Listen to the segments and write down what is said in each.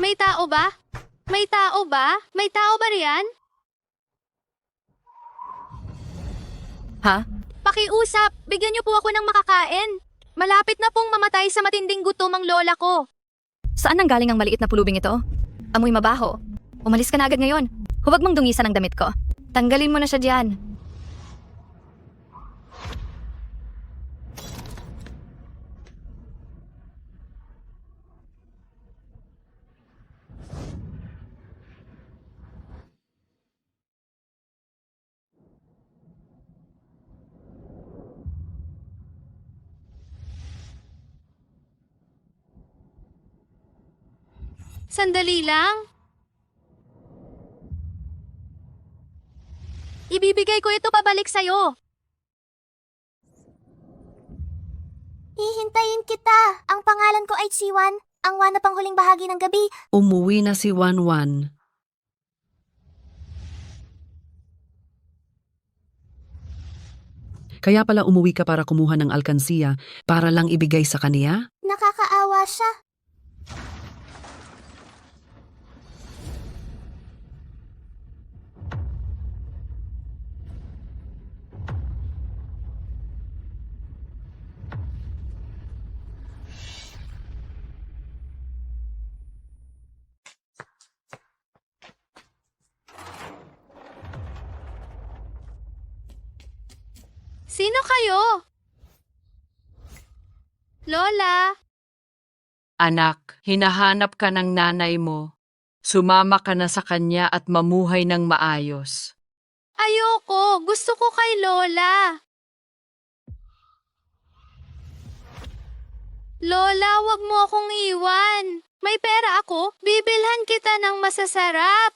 May tao ba? May tao ba? May tao ba riyan? Ha? Pakiusap, bigyan niyo po ako ng makakain. Malapit na pong mamatay sa matinding gutom ang lola ko. Saan nang galing ang maliit na pulubing ito? Amoy mabaho. Umalis ka na agad ngayon. Huwag mong dungisan ang damit ko. Tanggalin mo na siya diyan. Sandali lang. Ibibigay ko ito pabalik sa'yo. Hihintayin kita. Ang pangalan ko ay Chiwan. Ang wana pang huling bahagi ng gabi. Umuwi na si Wanwan. Kaya pala umuwi ka para kumuha ng alkansiya para lang ibigay sa kaniya? Nakakaawa siya. Sino kayo? Lola, Anak, hinahanap ka ng nanay mo. Sumama ka na sa kanya at mamuhay ng maayos. ayoko. Gusto ko kay Lola. Lola, wag mo akong iwan. May pera ako. Bibilhan kita ng masasarap.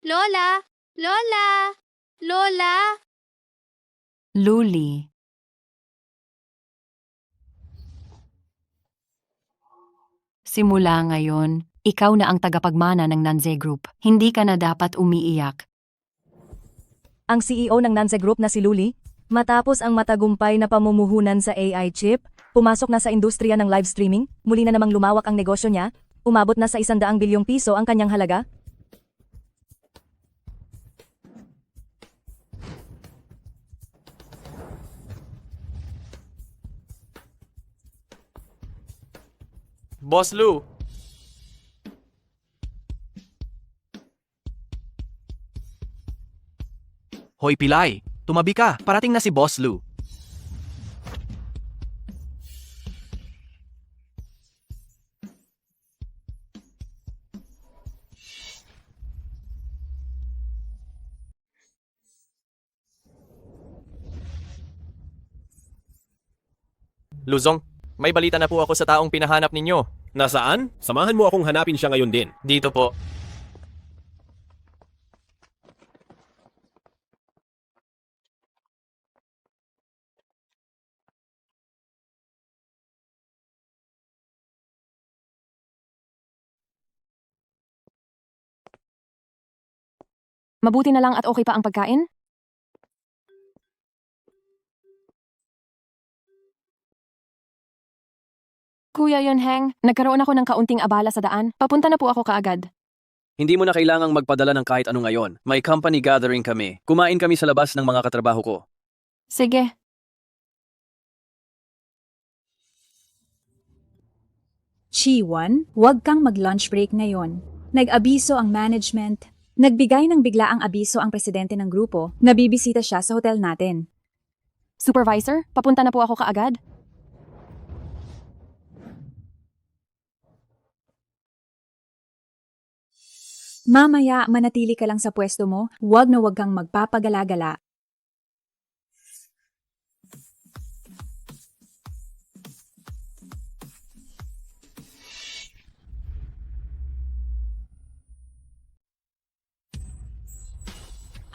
Lola, Lola, Lola. Luli. Simula ngayon, ikaw na ang tagapagmana ng Nanze Group. Hindi ka na dapat umiiyak. Ang CEO ng Nanze Group na si Luli, matapos ang matagumpay na pamumuhunan sa AI chip, pumasok na sa industriya ng live streaming, muli na namang lumawak ang negosyo niya, umabot na sa 100 bilyong piso ang kanyang halaga. Boss Lou! Hoy Pilay, tumabi ka. Parating na si Boss Lou. Luzong, may balita na po ako sa taong pinahanap ninyo. Nasaan? Samahan mo akong hanapin siya ngayon din. Dito po. Mabuti na lang at okay pa ang pagkain? Kuya Yunheng, nagkaroon ako ng kaunting abala sa daan. Papunta na po ako kaagad. Hindi mo na kailangang magpadala ng kahit ano ngayon. May company gathering kami. Kumain kami sa labas ng mga katrabaho ko. Sige. Chiwan, huwag kang mag-lunch break ngayon. Nag-abiso ang management. Nagbigay ng biglaang abiso ang presidente ng grupo na bibisita siya sa hotel natin. Supervisor, papunta na po ako kaagad. Mamaya, manatili ka lang sa pwesto mo, huwag na huwag kang magpapagala-gala.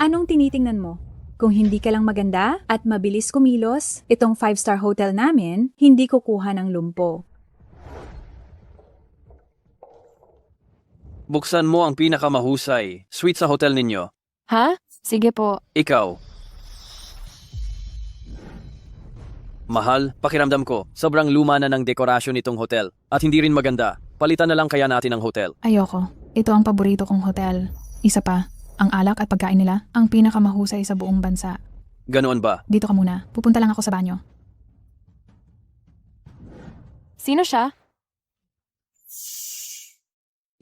Anong tinitingnan mo? Kung hindi ka lang maganda at mabilis kumilos, itong 5-star hotel namin, hindi kukuha ng lumpo. Buksan mo ang pinakamahusay. Suite sa hotel ninyo. Ha? Sige po. Ikaw. Mahal, pakiramdam ko, sobrang luma na ng dekorasyon nitong hotel. At hindi rin maganda. Palitan na lang kaya natin ang hotel. Ayoko. Ito ang paborito kong hotel. Isa pa, ang alak at pagkain nila ang pinakamahusay sa buong bansa. Ganoon ba? Dito ka muna. Pupunta lang ako sa banyo. Sino siya?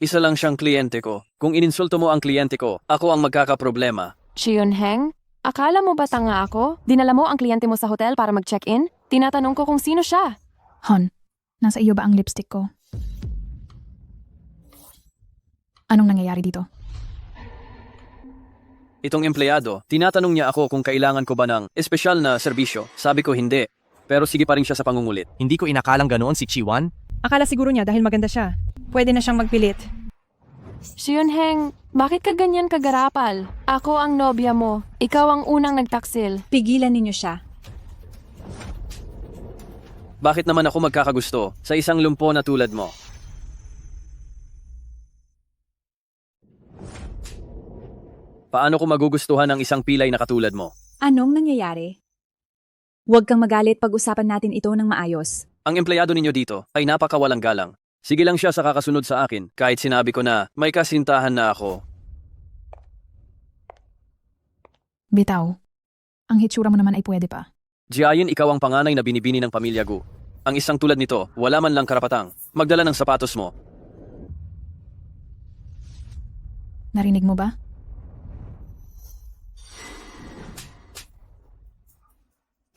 Isa lang siyang kliyente ko. Kung ininsulto mo ang kliyente ko, ako ang magkakaproblema. Chiyun Heng? Akala mo ba tanga ako? Dinala mo ang kliyente mo sa hotel para mag-check-in? Tinatanong ko kung sino siya. Hon, nasa iyo ba ang lipstick ko? Anong nangyayari dito? Itong empleyado, tinatanong niya ako kung kailangan ko ba ng espesyal na serbisyo. Sabi ko hindi. Pero sige pa rin siya sa pangungulit. Hindi ko inakalang ganoon si Chiwan. Akala siguro niya dahil maganda siya. Pwede na siyang magpilit. Chiyun Heng, bakit ka ganyan kagarapal? Ako ang nobya mo. Ikaw ang unang nagtaksil. Pigilan ninyo siya. Bakit naman ako magkakagusto sa isang lumpo na tulad mo? Paano ko magugustuhan ng isang pilay na katulad mo? Anong nangyayari? Huwag kang magalit, pag-usapan natin ito ng maayos. Ang empleyado ninyo dito ay napakawalang galang. Sige lang siya sa kakasunod sa akin kahit sinabi ko na may kasintahan na ako. Bitaw. Ang hitsura mo naman ay pwede pa. Jiayin, ikaw ang panganay na binibini ng pamilya Gu. Ang isang tulad nito, wala man lang karapatang magdala ng sapatos mo. Narinig mo ba?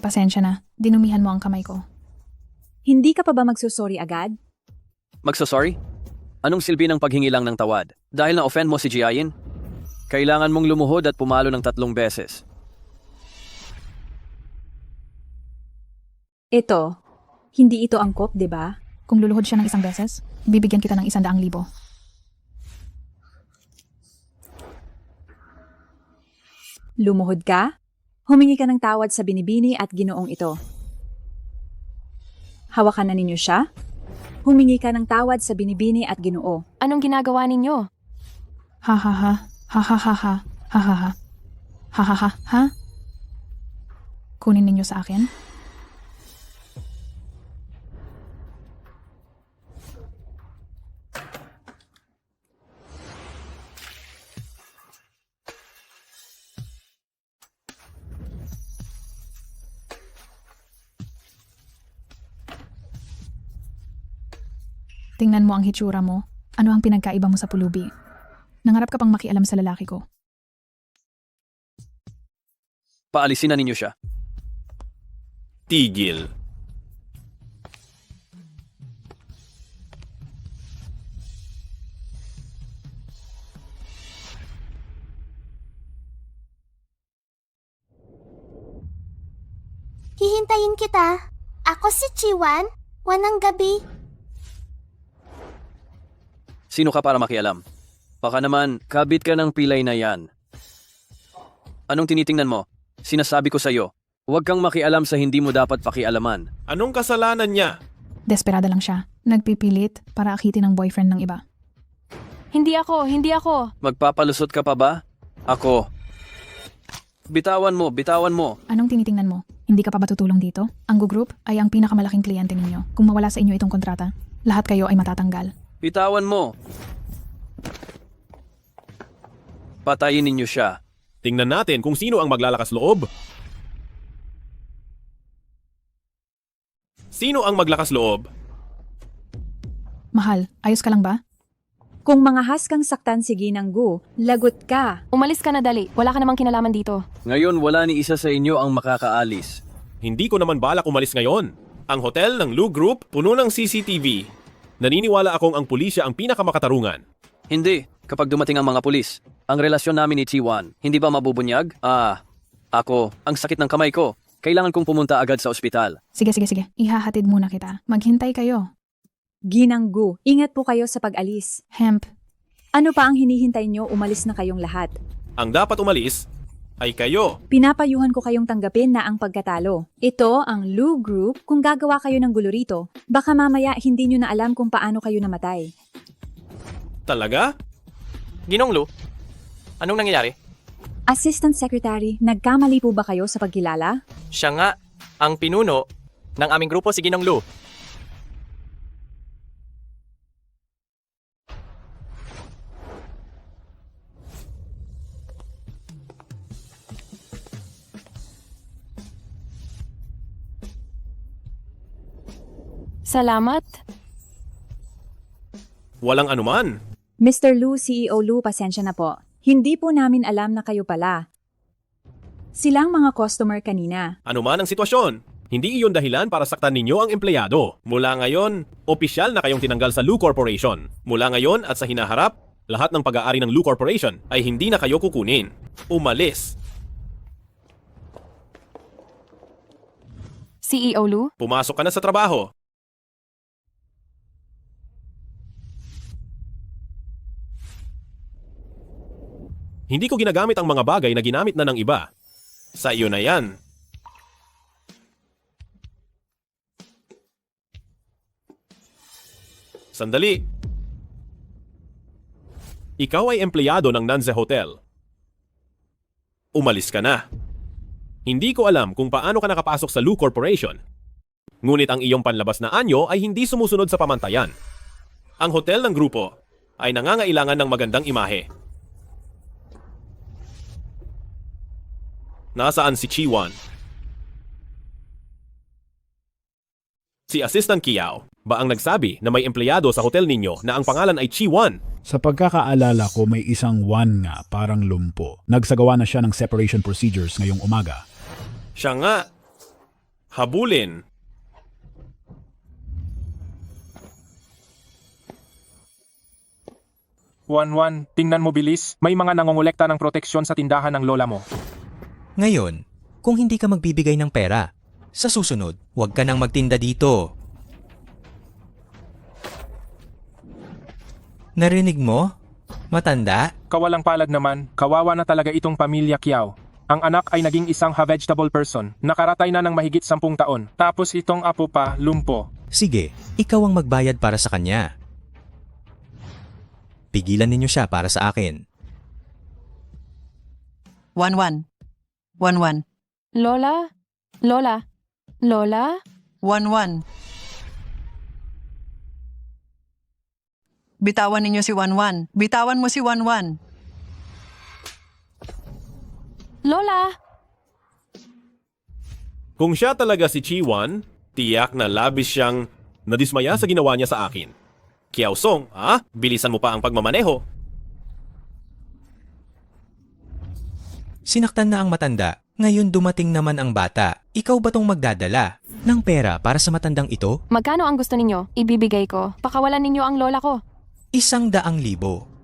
Pasensya na, dinumihan mo ang kamay ko. Hindi ka pa ba magsusorry agad? Magsasorry? Anong silbi ng paghingi lang ng tawad? Dahil na-offend mo si Jiayin? Kailangan mong lumuhod at pumalo ng 3 beses. Ito, hindi ito angkop, di ba? Kung luluhod siya ng 1 beses, bibigyan kita ng 100,000. Lumuhod ka? Humingi ka ng tawad sa binibini at ginoong ito. Hawakan na ninyo siya? Humingi ka ng tawad sa binibini at ginoo. Anong ginagawa ninyo? Ha ha ha, ha ha ha ha, ha ha ha, ha ha ha ha. Kunin ninyo sa akin? Tingnan mo ang hitsura mo. Ano ang pinagkaiba mo sa pulubi? Nangarap ka pang makialam sa lalaki ko. Paalisin na ninyo siya. Tigil. Hihintayin kita. Ako si Chiwan. Wanang gabi. Sino ka para makialam? Baka naman, kabit ka ng pilay na yan. Anong tinitingnan mo? Sinasabi ko sa'yo, huwag kang makialam sa hindi mo dapat pakialaman. Anong kasalanan niya? Desperada lang siya. Nagpipilit para akitin ang boyfriend ng iba. Hindi ako. Magpapalusot ka pa ba? Ako. Bitawan mo. Anong tinitingnan mo? Hindi ka pa ba tutulong dito? Ang Group ay ang pinakamalaking kliyente ninyo. Kung mawala sa inyo itong kontrata, lahat kayo ay matatanggal. Bitawan mo. Patayin ninyo siya. Tingnan natin kung sino ang maglalakas loob. Sino ang maglakas loob? Mahal, ayos ka lang ba? Kung mangahas kang saktan si Ginang Gu, lagot ka. Umalis ka na dali. Wala ka namang kinalaman dito. Ngayon wala ni isa sa inyo ang makakaalis. Hindi ko naman balak umalis ngayon. Ang hotel ng Lu Group puno ng CCTV. Naniniwala akong ang pulisya ang pinakamakatarungan. Hindi. Kapag dumating ang mga pulis, ang relasyon namin ni Chiwan, hindi ba mabubunyag? Ako, ang sakit ng kamay ko. Kailangan kong pumunta agad sa ospital. Sige. Ihahatid muna kita. Maghintay kayo. Ginang Gu, ingat po kayo sa pag-alis. Hemp. Ano pa ang hinihintay nyo? Umalis na kayong lahat. Ang dapat umalis ay kayo. Pinapayuhan ko kayong tanggapin na ang pagkatalo. Ito ang Lu Group. Kung gagawa kayo ng gulo rito, baka mamaya hindi nyo na alam kung paano kayo namatay. Talaga? Ginong Lu, anong nangyayari? Assistant Secretary, nagkamali po ba kayo sa pagkilala? Siya nga, ang pinuno ng aming grupo si Ginong Lu. Salamat. Walang anuman. Mr. Lu, CEO Lu, pasensya na po. Hindi po namin alam na kayo pala. Silang mga customer kanina. Anuman ang sitwasyon. Hindi iyon dahilan para saktan ninyo ang empleyado. Mula ngayon, opisyal na kayong tinanggal sa Lu Corporation. Mula ngayon at sa hinaharap, lahat ng pag-aari ng Lu Corporation ay hindi na kayo kukunin. Umalis. CEO Lu? Pumasok ka na sa trabaho. Hindi ko ginagamit ang mga bagay na ginamit na ng iba. Sa iyo na yan. Sandali. Ikaw ay empleyado ng Nanze Hotel. Umalis ka na. Hindi ko alam kung paano ka nakapasok sa Lu Corporation. Ngunit ang iyong panlabas na anyo ay hindi sumusunod sa pamantayan. Ang hotel ng grupo ay nangangailangan ng magandang imahe. Nasaan si Chi-Wan? Si Assistant Kiao ba ang nagsabi na may empleyado sa hotel ninyo na ang pangalan ay Chi-Wan? Sa pagkakaalala ko may isang Wan nga parang lumpo. Nagsagawa na siya ng separation procedures ngayong umaga. Siya nga. Habulin. Wan, tingnan mo bilis. May mga nangongolekta ng proteksyon sa tindahan ng lola mo. Ngayon, kung hindi ka magbibigay ng pera, sa susunod, huwag ka nang magtinda dito. Narinig mo? Matanda? Kawalang palad naman, kawawa na talaga itong pamilya Kiao. Ang anak ay naging isang vegetable person, nakaratay na ng mahigit 10 taon. Tapos itong apo pa, lumpo. Sige, ikaw ang magbayad para sa kanya. Pigilan ninyo siya para sa akin. Wan. Lola? Lola? Lola? Wan. Bitawan ninyo si Wan. Bitawan mo si Wan. Lola? Kung siya talaga si Chi-Wan, tiyak na labis siyang nadismaya sa ginawa niya sa akin. Kiao Song, bilisan mo pa ang pagmamaneho. Sinaktan na ang matanda, ngayon dumating naman ang bata. Ikaw ba tong magdadala ng pera para sa matandang ito? Magkano ang gusto ninyo? Ibibigay ko. Pakawalan ninyo ang lola ko. 100,000.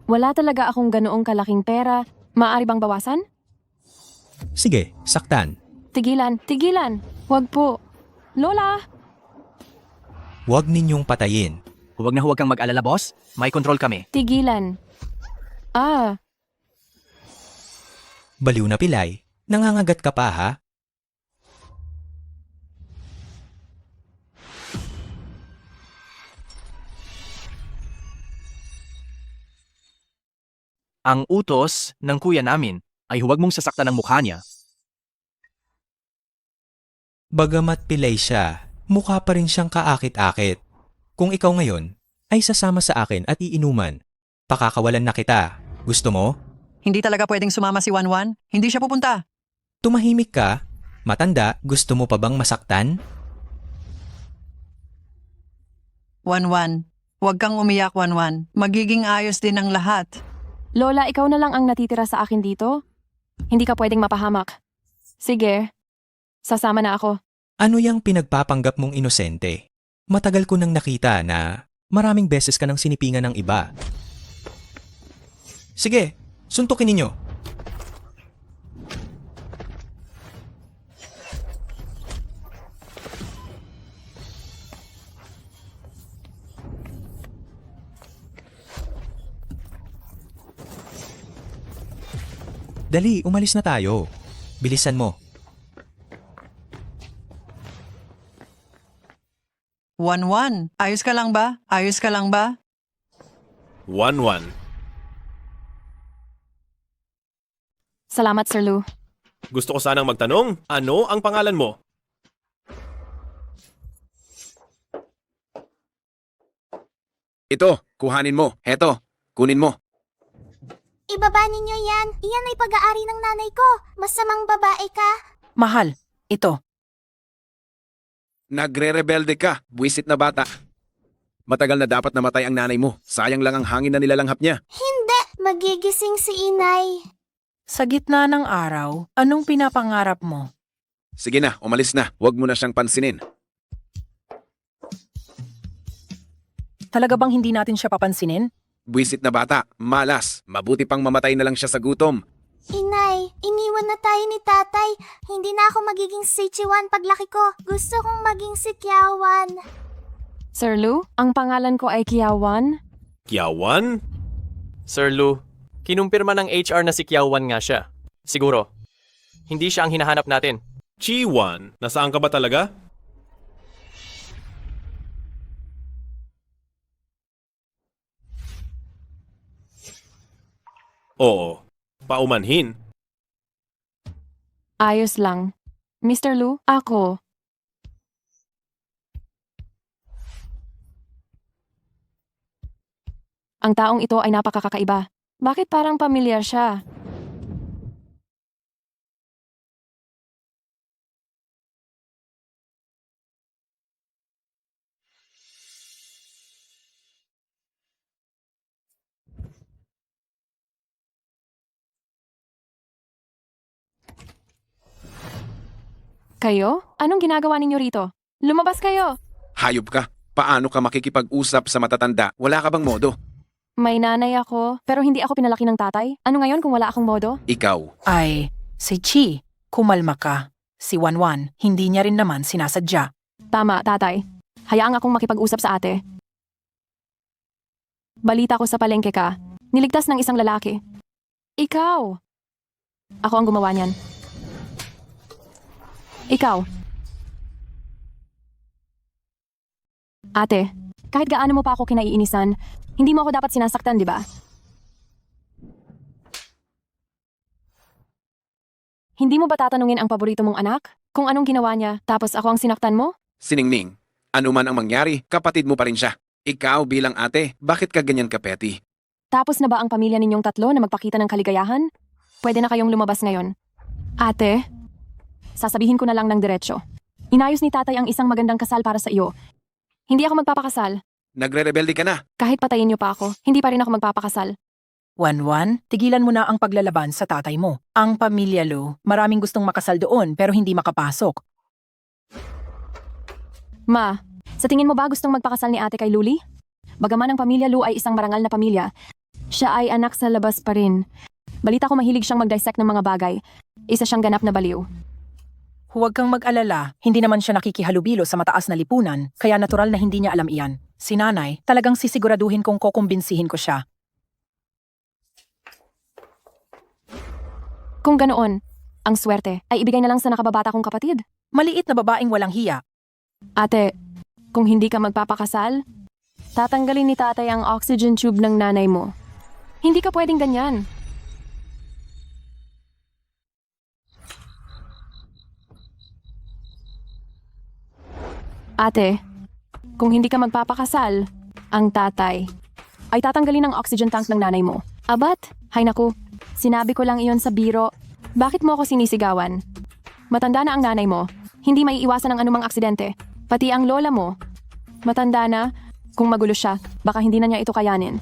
Wala talaga akong ganoong kalaking pera. Maaari bang bawasan? Sige, saktan. Tigilan. Huwag po. Lola! Huwag ninyong patayin. Huwag kang mag-alala, boss. May control kami. Tigilan. Baliw na pilay. Nangangagat ka pa ha? Ang utos ng kuya namin ay huwag mong sasaktan ang mukha niya. Bagamat pilay siya, mukha pa rin siyang kaakit-akit. Kung ikaw ngayon ay sasama sa akin at iinuman, pakakawalan na kita. Gusto mo? Hindi talaga pwedeng sumama si Wan. Hindi siya pupunta. Tumahimik ka? Matanda, gusto mo pa bang masaktan? Wan. Huwag kang umiyak, Wan. Magiging ayos din ang lahat. Lola, ikaw na lang ang natitira sa akin dito? Hindi ka pwedeng mapahamak. Sige, sasama na ako. Ano yang pinagpapanggap mong inosente? Matagal ko nang nakita na maraming beses ka nang sinipingan ng iba. Sige, suntukin ninyo. Dali, umalis na tayo. Bilisan mo. Wan, ayos ka lang ba? Wan. Salamat, Sir Lu. Gusto ko sanang magtanong, ano ang pangalan mo? Ito, kuhanin mo. Heto, kunin mo. Ibaba ninyo yan. Iyan ay pag-aari ng nanay ko. Masamang babae ka. Mahal, ito. Nagre-rebelde ka, buwisit na bata. Matagal na dapat namatay ang nanay mo. Sayang lang ang hangin na nilalanghap niya. Hindi! Magigising si inay. Sa gitna ng araw, anong pinapangarap mo? Sige na, umalis na. Huwag mo na siyang pansinin. Talaga bang hindi natin siya papansinin? Buwisit na bata, malas. Mabuti pang mamatay na lang siya sa gutom. Inay, iniwan na tayo ni tatay. Hindi na ako magiging si Chiwan paglaki ko. Gusto kong maging si Kiawan. Sir Lu, ang pangalan ko ay Kiawan. Kiawan? Sir Lu, kinumpirma ng HR na si Kiawan nga siya. Siguro, hindi siya ang hinahanap natin. Chiwan, nasaan ka ba talaga? Oo, paumanhin. Ayos lang. Mr. Lu, ako. Ang taong ito ay napakakaiba. Bakit parang pamilyar siya? Kayo? Anong ginagawa ninyo rito? Lumabas kayo! Hayop ka. Paano ka makikipag-usap sa matatanda? Wala ka bang modo? May nanay ako, pero hindi ako pinalaki ng tatay. Ano ngayon kung wala akong modo? Ikaw. Ay, si Chi, kumalma ka. Si Wanwan, hindi niya rin naman sinasadya. Tama, tatay. Hayaang akong makipag-usap sa ate. Balita ko sa palengke ka. Niligtas ng isang lalaki. Ikaw! Ako ang gumawa niyan. Ikaw. Ate, kahit gaano mo pa ako kinaiinisan, hindi mo ako dapat sinasaktan, di ba? Hindi mo ba tatanungin ang paborito mong anak? Kung anong ginawa niya, tapos ako ang sinaktan mo? Siningning, ano man ang mangyari, kapatid mo pa rin siya. Ikaw bilang ate, bakit ka ganyan kapeti? Tapos na ba ang pamilya ninyong tatlo na magpakita ng kaligayahan? Pwede na kayong lumabas ngayon. Ate, sasabihin ko na lang ng diretsyo. Inayos ni tatay ang isang magandang kasal para sa iyo. Hindi ako magpapakasal. Nagre-rebelde ka na. Kahit patayin niyo pa ako, hindi pa rin ako magpapakasal. Wanwan, tigilan mo na ang paglalaban sa tatay mo. Ang pamilya Lu, maraming gustong makasal doon pero hindi makapasok. Ma, sa tingin mo ba gustong magpakasal ni ate kay Luli? Bagaman ang pamilya Lu ay isang marangal na pamilya, siya ay anak sa labas pa rin. Balita ko mahilig siyang mag-dissect ng mga bagay. Isa siyang ganap na baliw. Huwag kang mag-alala, hindi naman siya nakikihalubilo sa mataas na lipunan, kaya natural na hindi niya alam iyan. Si nanay, talagang sisiguraduhin kong kukumbinsihin ko siya. Kung ganoon, ang swerte ay ibigay na lang sa nakababata kong kapatid. Maliit na babaeng walang hiya. Ate, kung hindi ka magpapakasal, tatanggalin ni tatay ang oxygen tube ng nanay mo. Hindi ka pwedeng ganyan. Ate, kung hindi ka magpapakasal, ang tatay ay tatanggalin ang oxygen tank ng nanay mo. Abat, hay naku, sinabi ko lang iyon sa biro. Bakit mo ako sinisigawan? Matanda na ang nanay mo, hindi maiiwasan ang anumang aksidente. Pati ang lola mo, matanda na, kung magulo siya, baka hindi na niya ito kayanin.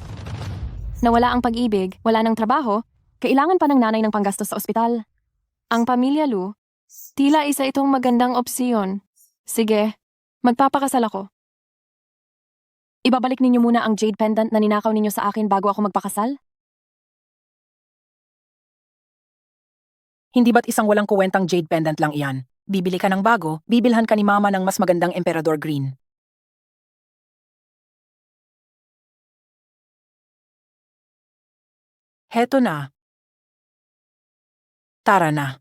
Nawala ang pag-ibig, wala ng trabaho, kailangan pa ng nanay ng panggastos sa ospital. Ang pamilya Lu, tila isa itong magandang opsyon. Sige, magpapakasal ako. Ibabalik ninyo muna ang jade pendant na ninakaw ninyo sa akin bago ako magpakasal? Hindi ba't isang walang kuwentang jade pendant lang iyan? Bibili ka ng bago, bibilhan ka ni mama ng mas magandang emperador green. Heto na. Tara na.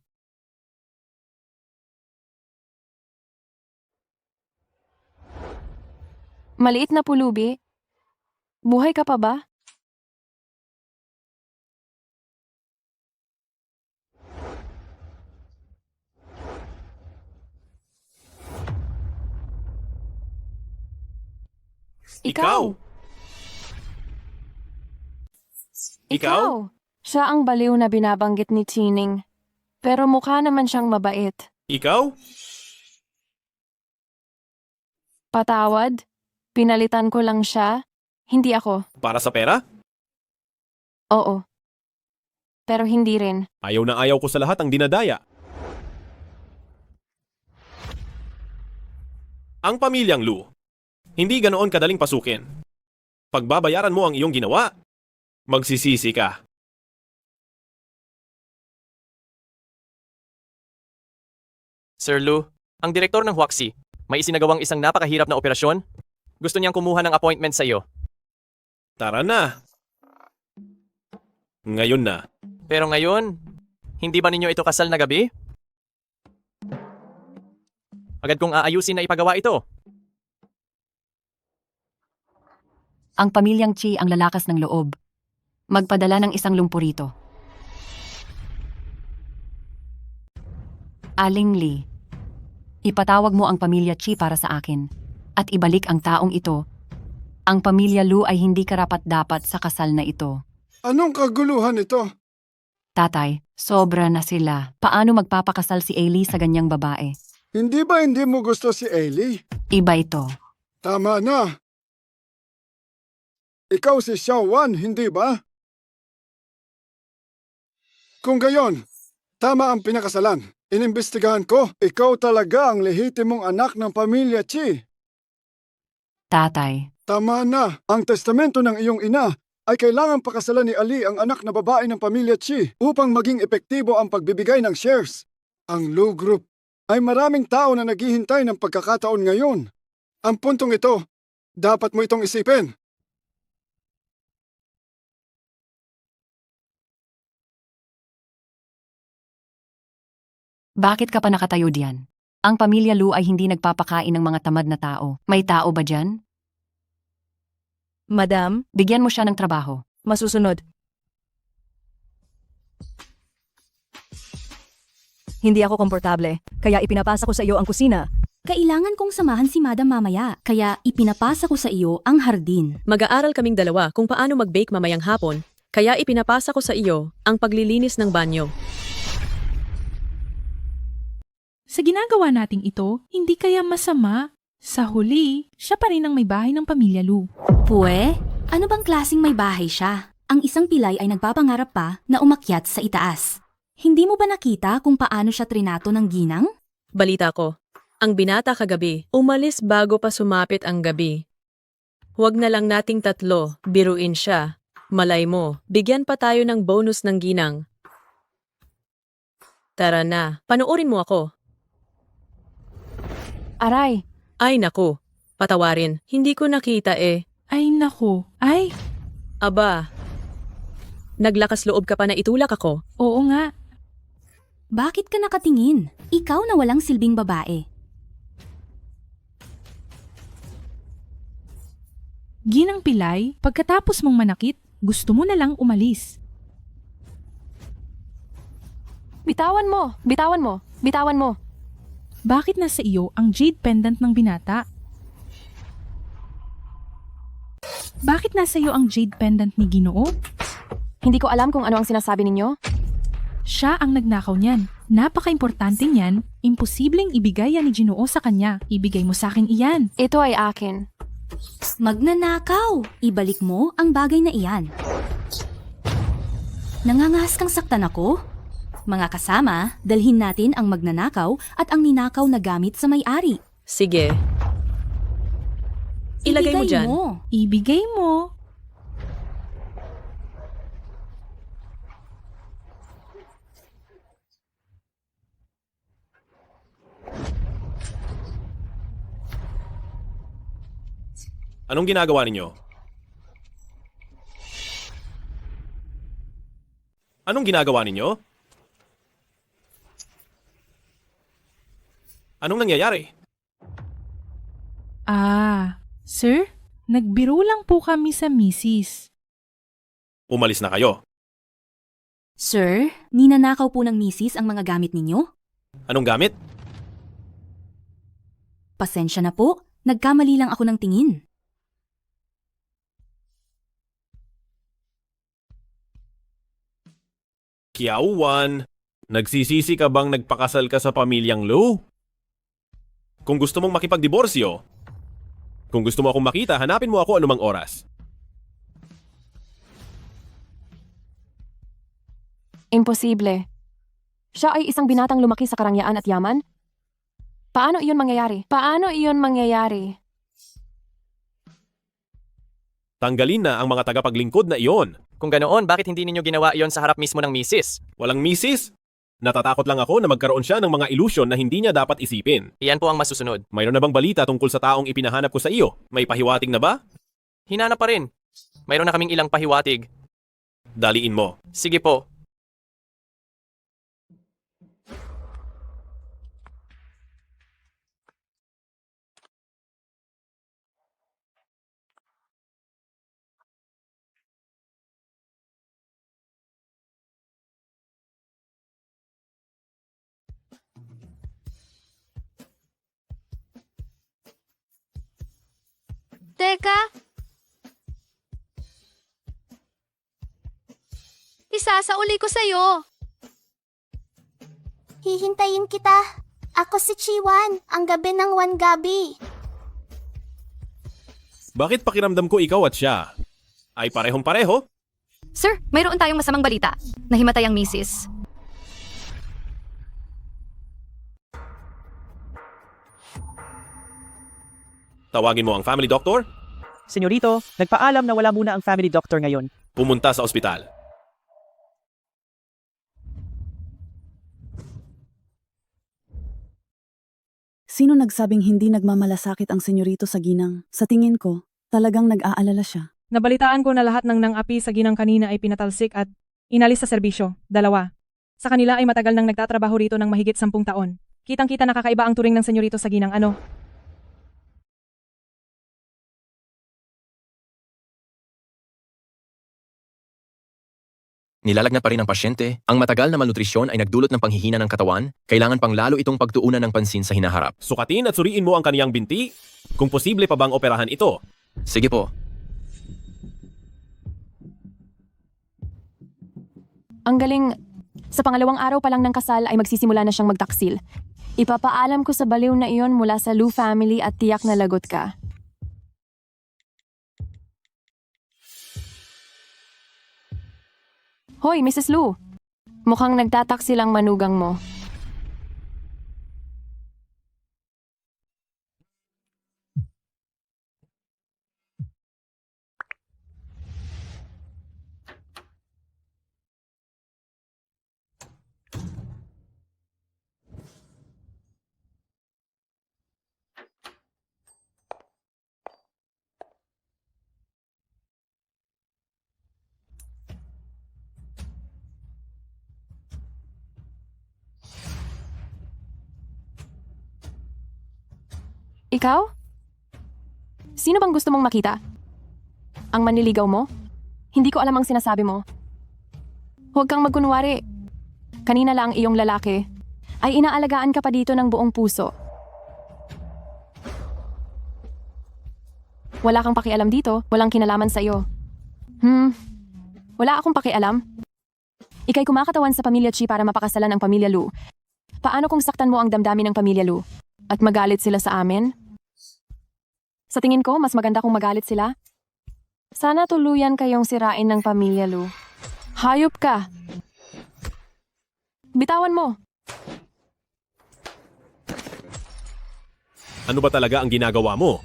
Maliit na pulubi. Buhay ka pa ba? Ikaw? Ikaw? Siya ang baliw na binabanggit ni Chining. Pero mukha naman siyang mabait. Ikaw? Patawad? Pinalitan ko lang siya? Hindi ako. Para sa pera? Oo. Pero hindi rin. Ayaw na ayaw ko sa lahat ang dinadaya. Ang pamilyang Lu, hindi ganoon kadaling pasukin. Pagbabayaran mo ang iyong ginawa, magsisisi ka. Sir Lu, ang direktor ng Huaxi, may isinagawang isang napakahirap na operasyon. Gusto niyang kumuha ng appointment sa iyo. Tara na. Ngayon na. Pero ngayon, hindi ba ninyo ito kasal na gabi? Agad kong aayusin na ipagawa ito. Ang pamilyang Chi ang lalakas ng loob. Magpadala ng isang lumpurito. Aling Lee, ipatawag mo ang pamilya Chi para sa akin at ibalik ang taong ito. Ang pamilya Lu ay hindi karapat-dapat sa kasal na ito. Anong kaguluhan ito? Tatay, sobra na sila. Paano magpapakasal si Ailey sa ganyang babae? Hindi ba hindi mo gusto si Ailey? Iba ito. Tama na. Ikaw si Xiaowan, hindi ba? Kung gayon, tama ang pinakasalan. Inimbestigahan ko, ikaw talaga ang lehitimong anak ng pamilya Chi. Tatay. Tama na. Ang testamento ng iyong ina ay kailangang pakasalan ni Ali ang anak na babae ng pamilya Chi upang maging epektibo ang pagbibigay ng shares. Ang Lu Group ay maraming tao na naghihintay ng pagkakataon ngayon. Ang puntong ito, dapat mo itong isipin. Bakit ka pa nakatayo diyan? Ang pamilya Lu ay hindi nagpapakain ng mga tamad na tao. May tao ba dyan? Madam, bigyan mo siya ng trabaho. Masusunod. Hindi ako komportable, kaya ipinapasa ko sa iyo ang kusina. Kailangan kong samahan si Madam mamaya, kaya ipinapasa ko sa iyo ang hardin. Mag-aaral kaming dalawa kung paano mag-bake mamayang hapon, kaya ipinapasa ko sa iyo ang paglilinis ng banyo. Sa ginagawa nating ito, hindi kaya masama? Sa huli, siya pa rin ang may bahay ng pamilya Lu. Pwe, ano bang klaseng may bahay siya? Ang isang pilay ay nagpapangarap pa na umakyat sa itaas. Hindi mo ba nakita kung paano siya trinato ng ginang? Balita ko, ang binata kagabi, umalis bago pa sumapit ang gabi. Huwag na lang nating tatlo, biruin siya. Malay mo, bigyan pa tayo ng bonus ng ginang. Tara na, panoorin mo ako. Aray! Ay naku, patawarin, hindi ko nakita eh. Ay naku, ay! Aba, naglakas loob ka pa na itulak ako. Oo nga. Bakit ka nakatingin? Ikaw na walang silbing babae. Ginang Pilay, pagkatapos mong manakit, gusto mo na lang umalis. Bitawan mo! Bitawan mo! Bitawan mo! Bakit nasa iyo ang jade pendant ng binata? Bakit nasa iyo ang jade pendant ni Ginoo? Hindi ko alam kung ano ang sinasabi ninyo. Siya ang nagnakaw niyan. Napaka-importante niyan. Imposibleng ibigay yan ni Ginoo sa kanya. Ibigay mo sa akin iyan. Ito ay akin. Magnanakaw! Ibalik mo ang bagay na iyan. Nangangas kang saktan ako? Mga kasama, dalhin natin ang magnanakaw at ang ninakaw na gamit sa may-ari. Sige. Ilagay mo dyan. Ibigay mo. Anong ginagawa ninyo? Anong ginagawa ninyo? Anong nangyayari? Sir, nagbiro lang po kami sa misis. Umalis na kayo. Sir, ninanakaw po ng misis ang mga gamit ninyo? Anong gamit? Pasensya na po, nagkamali lang ako ng tingin. Xiaowan, nagsisisi ka bang nagpakasal ka sa pamilyang Lu? Kung gusto mong makipagdiborsyo, Kung gusto mo akong makita, hanapin mo ako anumang oras. Imposible. Siya ay isang binatang lumaki sa karangyaan at yaman? Paano iyon mangyayari? Paano iyon mangyayari? Tanggalin na ang mga tagapaglingkod na iyon. Kung ganoon, bakit hindi ninyo ginawa iyon sa harap mismo ng misis? Walang misis? Natatakot lang ako na magkaroon siya ng mga ilusyon na hindi niya dapat isipin. Iyan po ang masusunod. Mayroon na bang balita tungkol sa taong ipinahanap ko sa iyo? May pahiwatig na ba? Hinanap pa rin. Mayroon na kaming ilang pahiwatig. Daliin mo. Sige po. Teka! Isasauli ko sa'yo. Hihintayin kita. Ako si Chiwan, ang gabi ng Wangabi. Bakit pakiramdam ko ikaw at siya ay parehong-pareho? Sir, mayroon tayong masamang balita. Nahimatay ang misis. Tawagin mo ang family doctor? Senyorito, nagpaalam na wala muna ang family doctor ngayon. Pumunta sa ospital. Sino nagsabing hindi nagmamalasakit ang senyorito sa ginang? Sa tingin ko, talagang nag-aalala siya. Nabalitaan ko na lahat ng nang-api sa ginang kanina ay pinatalsik at inalis sa serbisyo. 2. Sa kanila ay matagal nang nagtatrabaho rito ng mahigit 10 taon. Kitang-kita na kakaiba ang turing ng senyorito sa ginang ano. Nilalagnat pa rin ang pasyente. Ang matagal na malnutrisyon ay nagdulot ng panghihina ng katawan. Kailangan pang lalo itong pagtuunan ng pansin sa hinaharap. Sukatin at suriin mo ang kaniyang binti. Kung posible pa bang operahan ito? Sige po. Ang galing. Sa pangalawang araw pa lang ng kasal ay magsisimula na siyang magtaksil. Ipapaalam ko sa baliw na iyon mula sa Lu family at tiyak na lagot ka. Hoy, Mrs. Lu. Mukhang nagtataksil ang manugang mo. Ikaw? Sino bang gusto mong makita? Ang manliligaw mo? Hindi ko alam ang sinasabi mo. Huwag kang magkunwari. Kanina lang iyong lalaki. Ay inaalagaan ka pa dito ng buong puso. Wala kang pakialam dito, walang kinalaman sa iyo. Wala akong pakialam. Ika'y kumakatawan sa pamilya Chi para mapakasalan ang pamilya Lu. Paano kung saktan mo ang damdamin ng pamilya Lu? At magalit sila sa amin? Sa tingin ko, mas maganda kung magalit sila. Sana tuluyan kayong sirain ng pamilya Lu. Hayop ka! Bitawan mo! Ano ba talaga ang ginagawa mo?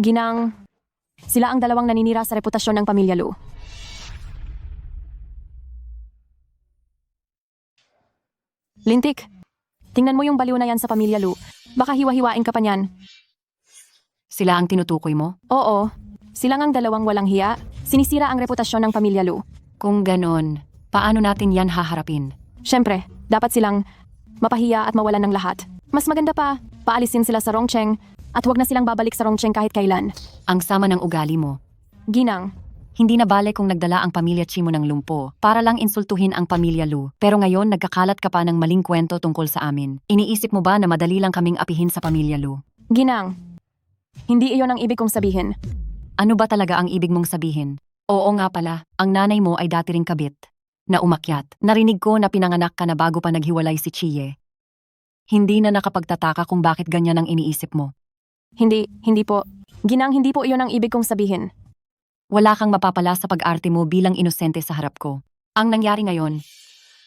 Ginang, sila ang dalawang naninira sa reputasyon ng pamilya Lu. Lintik, tingnan mo yung baliw na yan sa pamilya Lu. Baka hiwa-hiwain ka pa niyan. Sila ang tinutukoy mo? Oo, silang ang dalawang walang hiya. Sinisira ang reputasyon ng pamilya Lu. Kung ganon, paano natin yan haharapin? Siyempre, dapat silang mapahiya at mawalan ng lahat. Mas maganda pa, paalisin sila sa Rongcheng at huwag na silang babalik sa Rongcheng kahit kailan. Ang sama ng ugali mo. Ginang, hindi na bale kung nagdala ang pamilya Chi mo ng lumpo para lang insultuhin ang pamilya Lu. Pero ngayon nagkakalat ka pa ng maling kwento tungkol sa amin. Iniisip mo ba na madali lang kaming apihin sa pamilya Lu? Ginang, hindi iyon ang ibig kong sabihin. Ano ba talaga ang ibig mong sabihin? Oo nga pala, ang nanay mo ay dati ring kabit. Na umakyat. Narinig ko na pinanganak ka na bago pa naghiwalay si Chie. Hindi na nakapagtataka kung bakit ganyan ang iniisip mo. Hindi po. Ginang, hindi po iyon ang ibig kong sabihin. Wala kang mapapala sa pag-arte mo bilang inosente sa harap ko. Ang nangyari ngayon,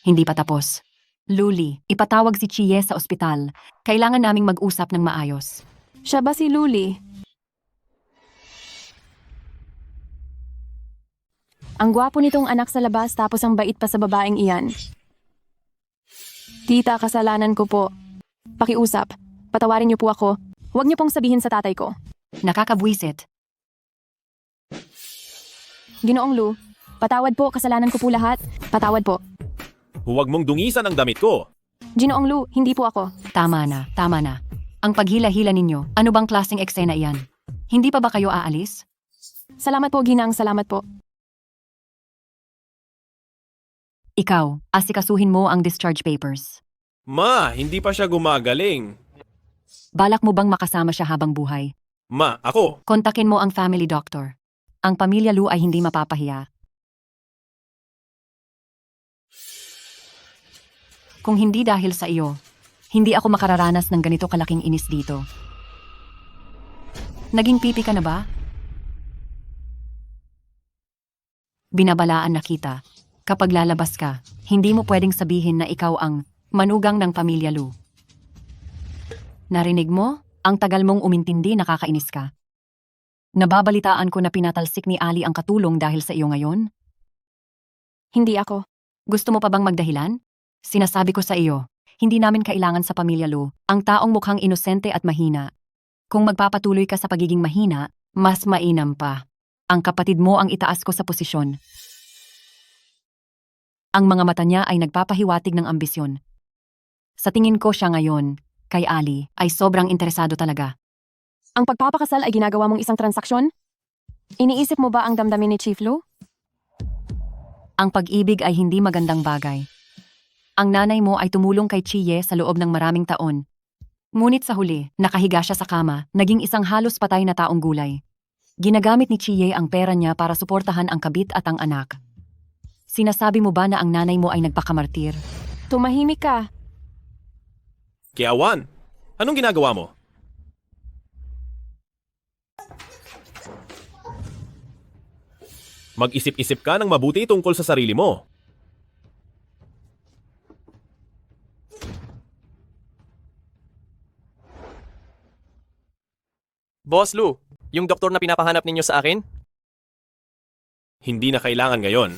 hindi pa tapos. Luli, ipatawag si Chie sa ospital. Kailangan naming mag-usap ng maayos. Siya ba si Luli? Ang gwapo nitong anak sa labas tapos ang bait pa sa babaeng iyan. Tita, kasalanan ko po. Pakiusap. Patawarin niyo po ako. Huwag niyo pong sabihin sa tatay ko. Nakakabwisit. Ginoong Lu, patawad po, kasalanan ko po lahat. Patawad po. Huwag mong dungisan ang damit ko. Ginoong Lu, hindi po ako. Tama na, tama na. Ang paghila-hila ninyo, ano bang klaseng eksena iyan? Hindi pa ba kayo aalis? Salamat po, Ginang, salamat po. Ikaw, asikasuhin mo ang discharge papers. Ma, hindi pa siya gumagaling. Balak mo bang makasama siya habang buhay? Ma, ako. Kontakin mo ang family doctor. Ang pamilya Lu ay hindi mapapahiya. Kung hindi dahil sa iyo, hindi ako makararanas ng ganito kalaking inis dito. Naging pipi ka na ba? Binabalaan na kita. Kapag lalabas ka, hindi mo pwedeng sabihin na ikaw ang manugang ng pamilya Lu. Narinig mo? Ang tagal mong umintindi, nakakainis ka. Nababalitaan ko na pinatalsik ni Ali ang katulong dahil sa iyo ngayon. Hindi ako. Gusto mo pa bang magdahilan? Sinasabi ko sa iyo, hindi namin kailangan sa pamilya Lu ang taong mukhang inosente at mahina. Kung magpapatuloy ka sa pagiging mahina, mas mainam pa. Ang kapatid mo ang itaas ko sa posisyon. Ang mga mata niya ay nagpapahiwatig ng ambisyon. Sa tingin ko siya ngayon, kay Ali, ay sobrang interesado talaga. Ang pagpapakasal ay ginagawa mong isang transaksyon? Iniisip mo ba ang damdamin ni Chief Lu? Ang pag-ibig ay hindi magandang bagay. Ang nanay mo ay tumulong kay Chie sa loob ng maraming taon. Ngunit sa huli, nakahiga siya sa kama, naging isang halos patay na taong gulay. Ginagamit ni Chie ang pera niya para suportahan ang kabit at ang anak. Sinasabi mo ba na ang nanay mo ay nagpakamartir? Tumahimik ka. Kiawan, anong ginagawa mo? Mag-isip-isip ka ng mabuti tungkol sa sarili mo. Boss Lu, yung doktor na pinapahanap ninyo sa akin? Hindi na kailangan ngayon.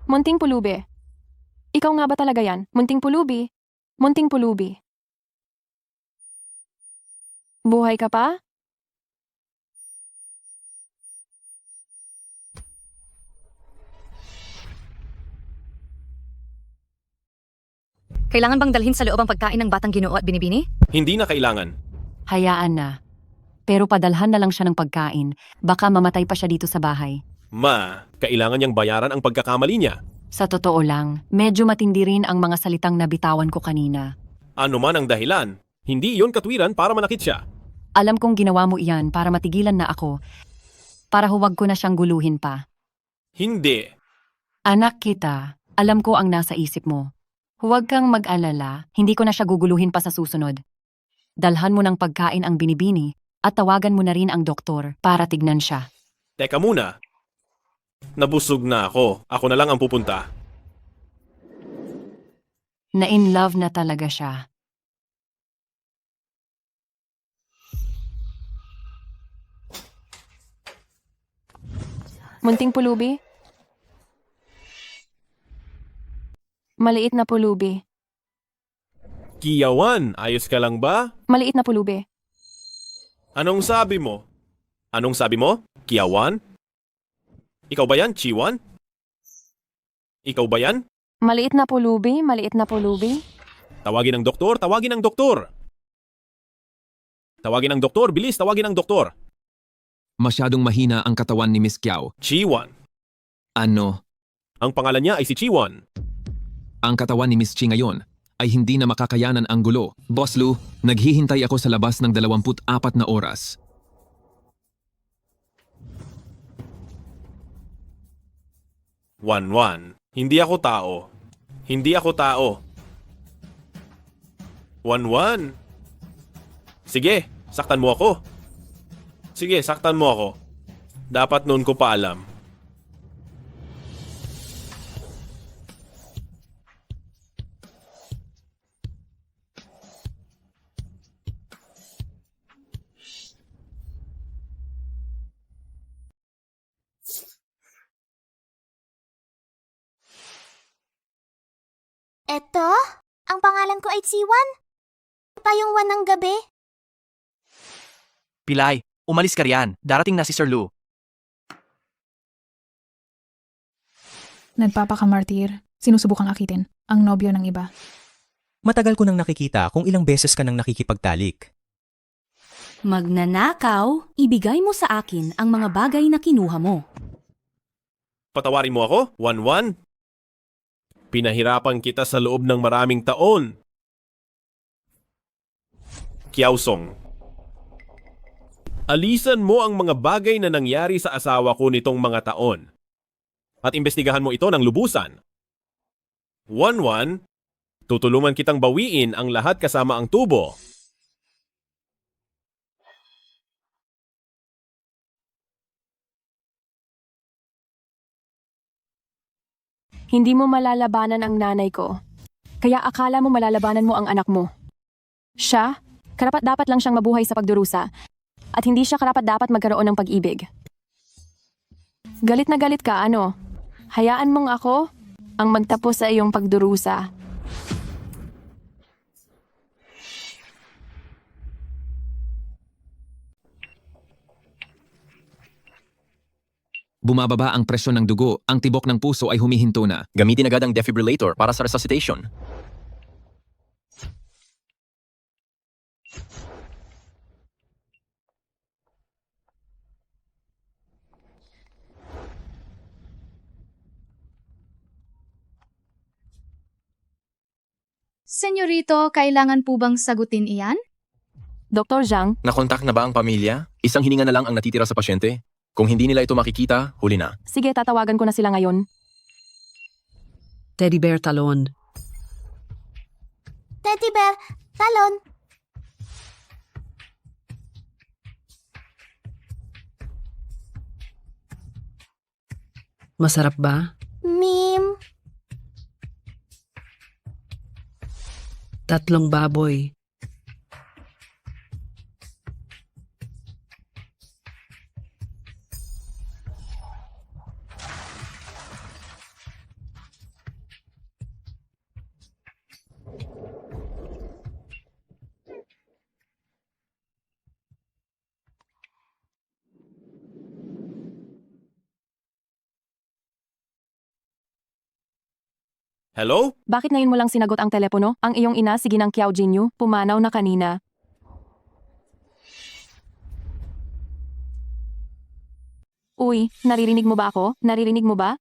Munting pulubi. Ikaw nga ba talaga yan? Munting pulubi? Munting pulubi. Buhay ka pa? Kailangan bang dalhin sa loob ang pagkain ng batang Ginoo at Binibini? Hindi na kailangan. Hayaan na. Pero padalhan na lang siya ng pagkain, baka mamatay pa siya dito sa bahay. Ma, kailangan niyang bayaran ang pagkakamali niya. Sa totoo lang, medyo matindi rin ang mga salitang nabitawan ko kanina. Ano man ang dahilan, hindi iyon katwiran para manakit siya. Alam kong ginawa mo iyan para matigilan na ako, para huwag ko na siyang guluhin pa. Hindi. Anak kita, alam ko ang nasa isip mo. Huwag kang mag-alala, hindi ko na siya guguluhin pa sa susunod. Dalhan mo ng pagkain ang Binibini at tawagan mo na rin ang doktor para tignan siya. Teka muna. Nabusog na ako. Ako na lang ang pupunta. Na-in love na talaga siya. Munting pulubi? Maliit na pulubi. Kiyawan, ayos ka lang ba? Maliit na pulubi. Anong sabi mo? Anong sabi mo? Kiyawan? Ikaw ba yan, Chiwan? Ikaw ba yan? Maliit na pulubi, maliit na pulubi. Tawagin ang doktor, tawagin ang doktor. Tawagin ang doktor, bilis, tawagin ang doktor. Masyadong mahina ang katawan ni Miss Kiao. Chiwan. Ano? Ang pangalan niya ay si Chiwan. Ang katawan ni Miss Chi ngayon ay hindi na makakayanan ang gulo. Boss Lu, naghihintay ako sa labas ng 24 na oras. Wanwan. Hindi ako tao. Hindi ako tao. Wanwan. Sige, saktan mo ako. Sige, saktan mo ako. Dapat noon ko pa alam. Eto? Ang pangalan ko ay Chiwan? Pa yung 1 ng gabi? Pilay, umalis ka riyan. Darating na si Sir Lu. Nagpapakamartir. Sinusubukang akitin ang nobyo ng iba. Matagal ko nang nakikita kung ilang beses ka nang nakikipagtalik. Magnanakaw, ibigay mo sa akin ang mga bagay na kinuha mo. Patawarin mo ako, Wanwan. Pinahirapan kita sa loob ng maraming taon. Kiaosong. Alisan mo ang mga bagay na nangyari sa asawa ko nitong mga taon. At imbestigahan mo ito ng lubusan. Wanwan, tutulungan kitang bawiin ang lahat kasama ang tubo. Hindi mo malalabanan ang nanay ko. Kaya akala mo malalabanan mo ang anak mo. Siya, karapat-dapat lang siyang mabuhay sa pagdurusa. At hindi siya karapat-dapat magkaroon ng pag-ibig. Galit na galit ka, ano? Hayaan mong ako ang magtapos sa iyong pagdurusa. Bumababa ang presyon ng dugo, ang tibok ng puso ay humihinto na. Gamitin agad ang defibrillator para sa resuscitation. Senyorito, kailangan po bang sagutin iyan? Dr. Zhang, Nakontak na ba ang pamilya? Isang hininga na lang ang natitira sa pasyente. Kung hindi nila ito makikita, huli na. sige tatawagan ko na sila ngayon. Teddy Bear Talon. Teddy Bear, talon. Masarap ba? Mim. 3 baboy. Hello? Bakit ngayon mo lang sinagot ang telepono? Ang iyong ina, si Ginang Kiao Jinyu, pumanaw na kanina. Uy, naririnig mo ba ako? Naririnig mo ba?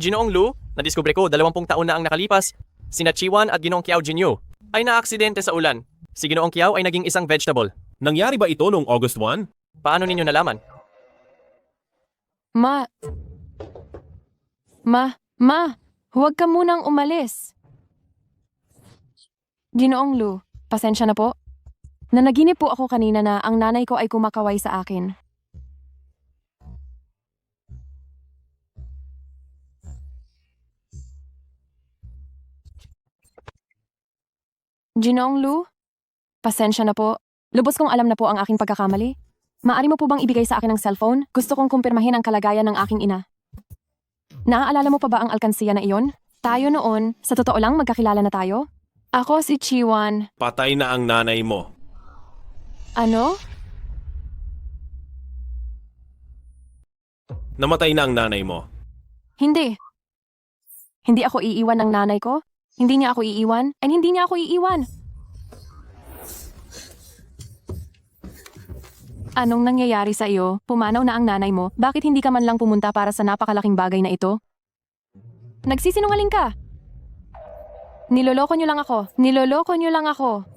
Ginoong Lu, nadiskubre ko 20 taon na ang nakalipas. Sina Chiwan at Ginoong Kiao Jinyu ay naaksidente sa ulan. Si Ginoong Kiao ay naging isang vegetable. Nangyari ba ito noong August 1? Paano ninyo nalaman? Ma, huwag ka munang umalis. Ginoong Lu, pasensya na po. Nanaginip po ako kanina na ang nanay ko ay kumakaway sa akin. Ginoong Lu, pasensya na po. Lubos kong alam na po ang aking pagkakamali. Maari mo po bang ibigay sa akin ang cellphone? Gusto kong kumpirmahin ang kalagayan ng aking ina. Naaalala mo pa ba ang alkansiya na iyon? Tayo noon, sa totoo lang magkakilala na tayo? Ako si Chiwan. Patay na ang nanay mo. Ano? Namatay na ang nanay mo. Hindi. Hindi ako iiwan ng nanay ko? Hindi niya ako iiwan? And hindi niya ako iiwan. Anong nangyayari sa iyo? Pumanaw na ang nanay mo. Bakit hindi ka man lang pumunta para sa napakalaking bagay na ito? Nagsisinungaling ka. Niloloko niyo lang ako. Niloloko niyo lang ako.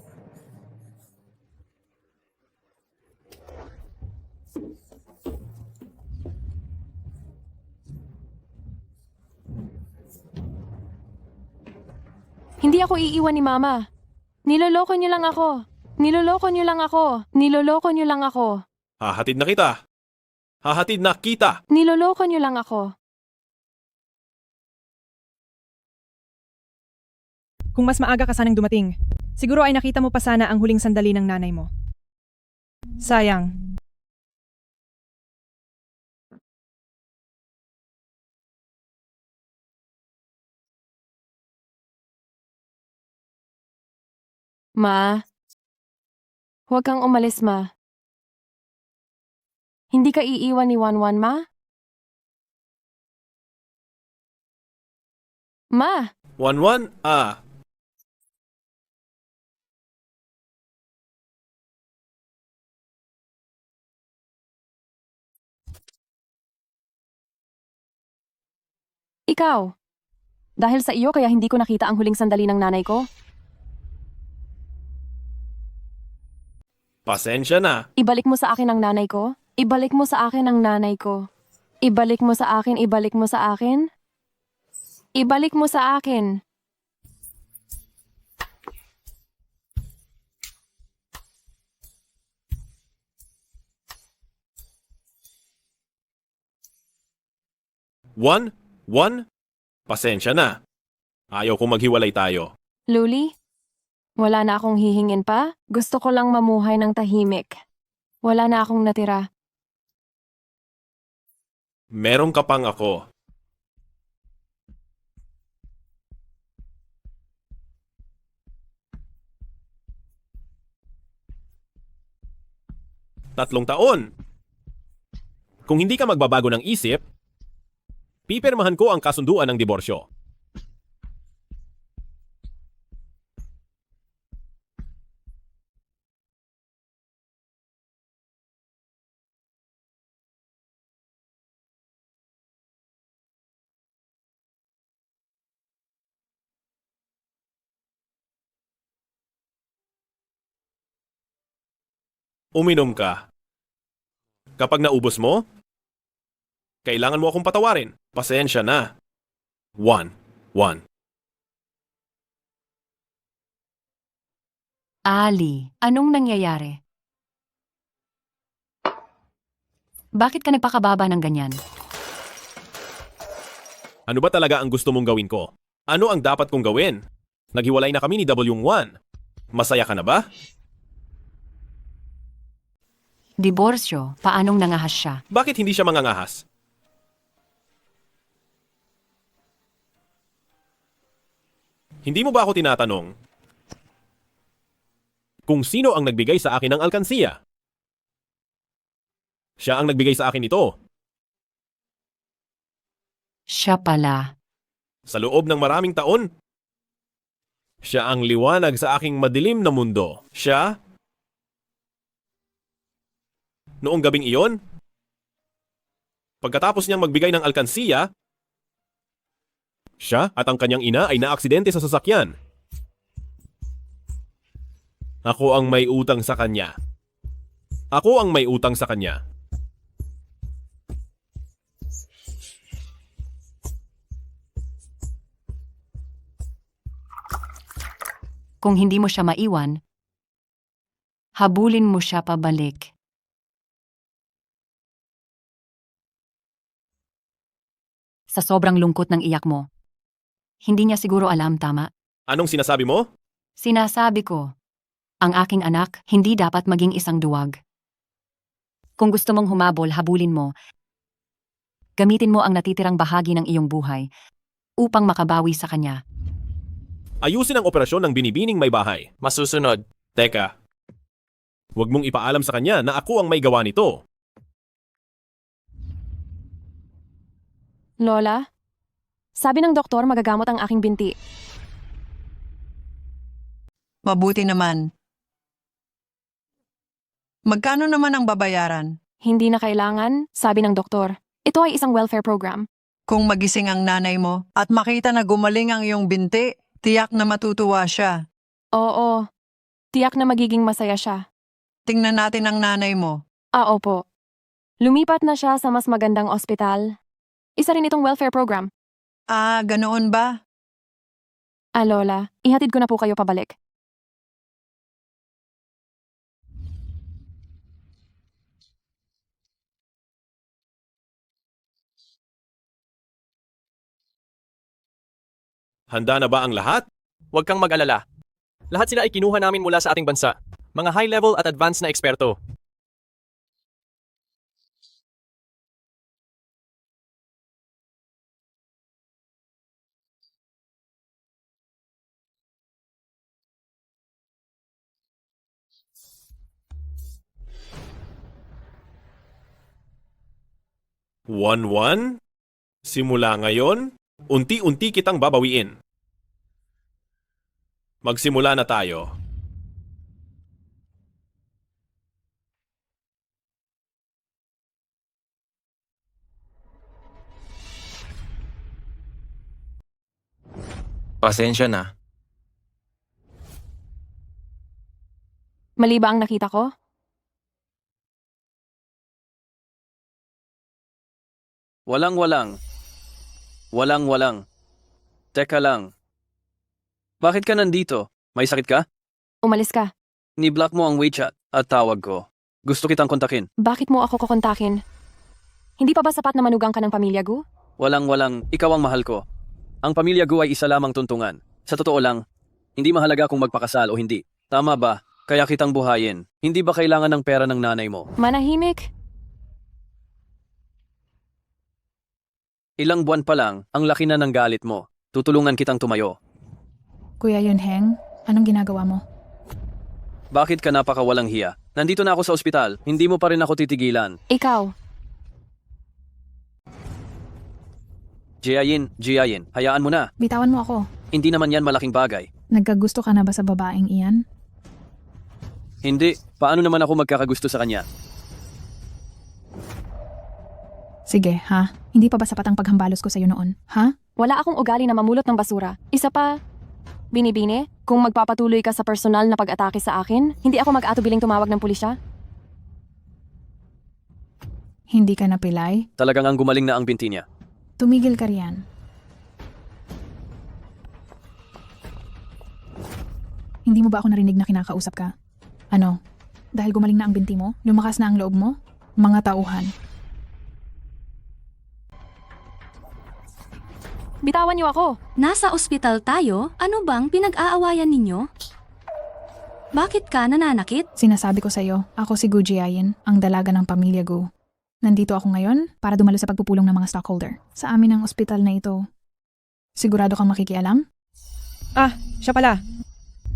Hindi ako iiwan ni Mama. Niloloko niyo lang ako. Niloloko niyo lang ako. Niloloko niyo lang ako. Hahatid na kita. Hahatid na kita. Niloloko niyo lang ako. Kung mas maaga ka sanang dumating, siguro ay nakita mo pa sana ang huling sandali ng nanay mo. Sayang. Ma, huwag kang umalis, Ma. Hindi ka iiwan ni Wanwan, Ma? Ma! Wanwan, Ikaw. Dahil sa iyo kaya hindi ko nakita ang huling sandali ng nanay ko? Pasensya na. Ibalik mo sa akin ang nanay ko? Ibalik mo sa akin ang nanay ko. Ibalik mo sa akin, ibalik mo sa akin? Ibalik mo sa akin. One? Pasensya na. Ayaw kong maghiwalay tayo. Luli? Wala na akong hihingin pa? Gusto ko lang mamuhay ng tahimik. Wala na akong natira. Meron ka pang ako. Tatlong taon. Kung hindi ka magbabago ng isip, pipirmahan ko ang kasunduan ng diborsyo. Uminom ka. Kapag naubos mo, kailangan mo akong patawarin. Pasensya na. One. Ali, anong nangyayari? Bakit ka nagpakababa ng ganyan? Ano ba talaga ang gusto mong gawin ko? Ano ang dapat kong gawin? Naghiwalay na kami ni W1. Masaya ka na ba? Diborsyo, paanong nangahas siya? Bakit hindi siya mangangahas? Hindi mo ba ako tinatanong kung sino ang nagbigay sa akin ng alkansiya? Siya ang nagbigay sa akin ito. Siya pala. Sa loob ng maraming taon, siya ang liwanag sa aking madilim na mundo. Siya, noong gabing iyon, pagkatapos niyang magbigay ng alkansiya, siya at ang kanyang ina ay naaksidente sa sasakyan. Ako ang may utang sa kanya. Ako ang may utang sa kanya. Kung hindi mo siya maiwan, habulin mo siya pabalik. Sa sobrang lungkot ng iyak mo, hindi niya siguro alam, tama? Anong sinasabi mo? Sinasabi ko, ang aking anak hindi dapat maging isang duwag. Kung gusto mong humabol, habulin mo. Gamitin mo ang natitirang bahagi ng iyong buhay upang makabawi sa kanya. Ayusin ang operasyon ng binibining may bahay. Masusunod. Teka, huwag mong ipaalam sa kanya na ako ang may gawa nito. Lola, sabi ng doktor magagamot ang aking binti. Mabuti naman. Magkano naman ang babayaran? Hindi na kailangan, sabi ng doktor. Ito ay isang welfare program. Kung magising ang nanay mo at makita na gumaling ang iyong binti, tiyak na matutuwa siya. Oo, tiyak na magiging masaya siya. Tingnan natin ang nanay mo. Opo. Lumipat na siya sa mas magandang ospital. Isa rin itong welfare program. Ganoon ba? Lola, ihatid ko na po kayo pabalik. Handa na ba ang lahat? Huwag kang mag-alala. Lahat sila ay kinuha namin mula sa ating bansa. Mga high-level at advanced na eksperto. One? Simula ngayon, unti-unti kitang babawiin. Magsimula na tayo. Pasensya na. Mali ba ang nakita ko? Walang. Teka lang. Bakit ka nandito? May sakit ka? Umalis ka. Ni-block mo ang WeChat at tawag ko. Gusto kitang kontakin. Bakit mo ako kukontakin? Hindi pa ba sapat na manugang ka ng pamilya, Gu? Walang. Ikaw ang mahal ko. Ang pamilya Gu ay isa lamang tuntungan. Sa totoo lang, hindi mahalaga kung magpakasal o hindi. Tama ba? Kaya kitang buhayin. Hindi ba kailangan ng pera ng nanay mo? Manahimik. Ilang buwan pa lang, ang laki na ng galit mo. Tutulungan kitang tumayo. Kuya Yunheng, anong ginagawa mo? Bakit ka napakawalang hiya? Nandito na ako sa ospital. Hindi mo pa rin ako titigilan. Ikaw. Jiayin, hayaan mo na. Bitawan mo ako. Hindi naman yan malaking bagay. Nagkagusto ka na ba sa babaeng iyan? Hindi. Paano naman ako magkakagusto sa kanya? Sige, ha? Hindi pa ba sapat ang paghambalos ko sa'yo noon? Ha? Wala akong ugali na mamulot ng basura. Isa pa, Binibini, kung magpapatuloy ka sa personal na pag-atake sa akin, hindi ako mag-atubiling tumawag ng pulisya. Hindi ka napilay? Talagang ang gumaling na ang binti niya. Tumigil ka riyan. Hindi mo ba ako narinig na kinakausap ka? Ano? Dahil gumaling na ang binti mo? Lumakas na ang loob mo? Mga tauhan. Bitawan niyo ako. Nasa ospital tayo? Ano bang pinag-aawayan ninyo? Bakit ka nananakit? Sinasabi ko sa'yo, ako si Gu Jiayin, ang dalaga ng pamilya Gu. Nandito ako ngayon para dumalo sa pagpupulong ng mga stockholder. Sa amin ang ospital na ito. Sigurado kang makikialam? Siya pala.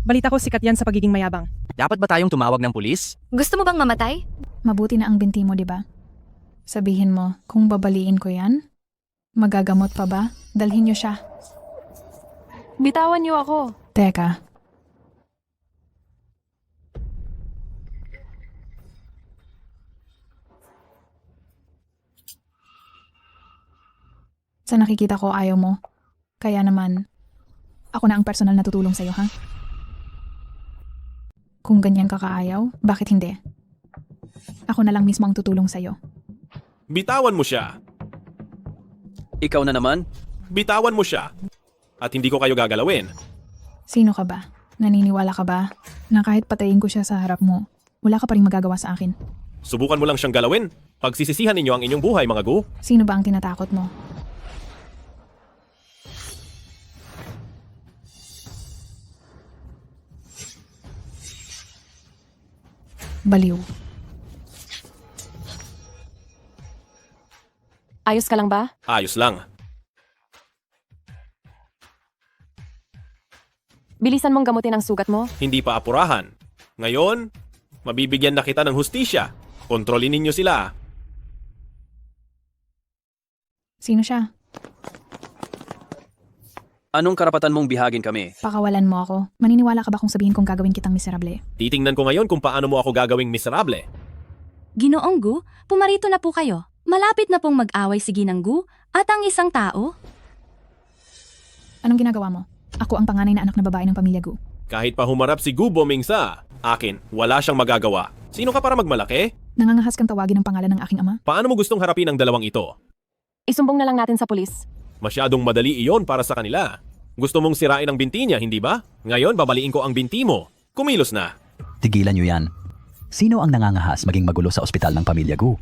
Balita ko sikat yan sa pagiging mayabang. Dapat ba tayong tumawag ng pulis? Gusto mo bang mamatay? Mabuti na ang binti mo, di ba? Sabihin mo, kung babaliin ko yan, magagamot pa ba? Dalhin niyo siya. Bitawan niyo ako. Teka. Sa nakikita ko, ayaw mo. Kaya naman, ako na ang personal na tutulong sa'yo, ha? Kung ganyan ka kaayaw, bakit hindi? Ako na lang mismo ang tutulong sa'yo. Bitawan mo siya. Ikaw na naman? Bitawan mo siya. At hindi ko kayo gagalawin. Sino ka ba? Naniniwala ka ba na kahit patayin ko siya sa harap mo, wala ka pa rin magagawa sa akin? Subukan mo lang siyang galawin. Pagsisisihan ninyo ang inyong buhay, mga Gu. Sino ba ang tinatakot mo? Baliw. Ayos ka lang ba? Ayos lang. Bilisan mong gamutin ang sugat mo. Hindi pa apurahan. Ngayon, mabibigyan na kita ng hustisya. Kontrolin ninyo sila. Sino siya? Anong karapatan mong bihagin kami? Pakawalan mo ako. Maniniwala ka ba kung sabihin kong gagawin kitang miserable? Titingnan ko ngayon kung paano mo ako gagawing miserable. Ginoong Gu, pumarito na po kayo. Malapit na pong mag-away si Ginang Gu at ang isang tao. Anong ginagawa mo? Ako ang panganay na anak na babae ng pamilya Gu. Kahit pa humarap si Gu Bomingsa, akin, wala siyang magagawa. Sino ka para magmalaki? Nangangahas kang tawagin ang pangalan ng aking ama? Paano mo gustong harapin ang dalawang ito? Isumbong na lang natin sa pulis. Masyadong madali iyon para sa kanila. Gusto mong sirain ang binti niya, hindi ba? Ngayon, babaliin ko ang binti mo. Kumilos na. Tigilan niyo yan. Sino ang nangangahas maging magulo sa ospital ng pamilya Gu?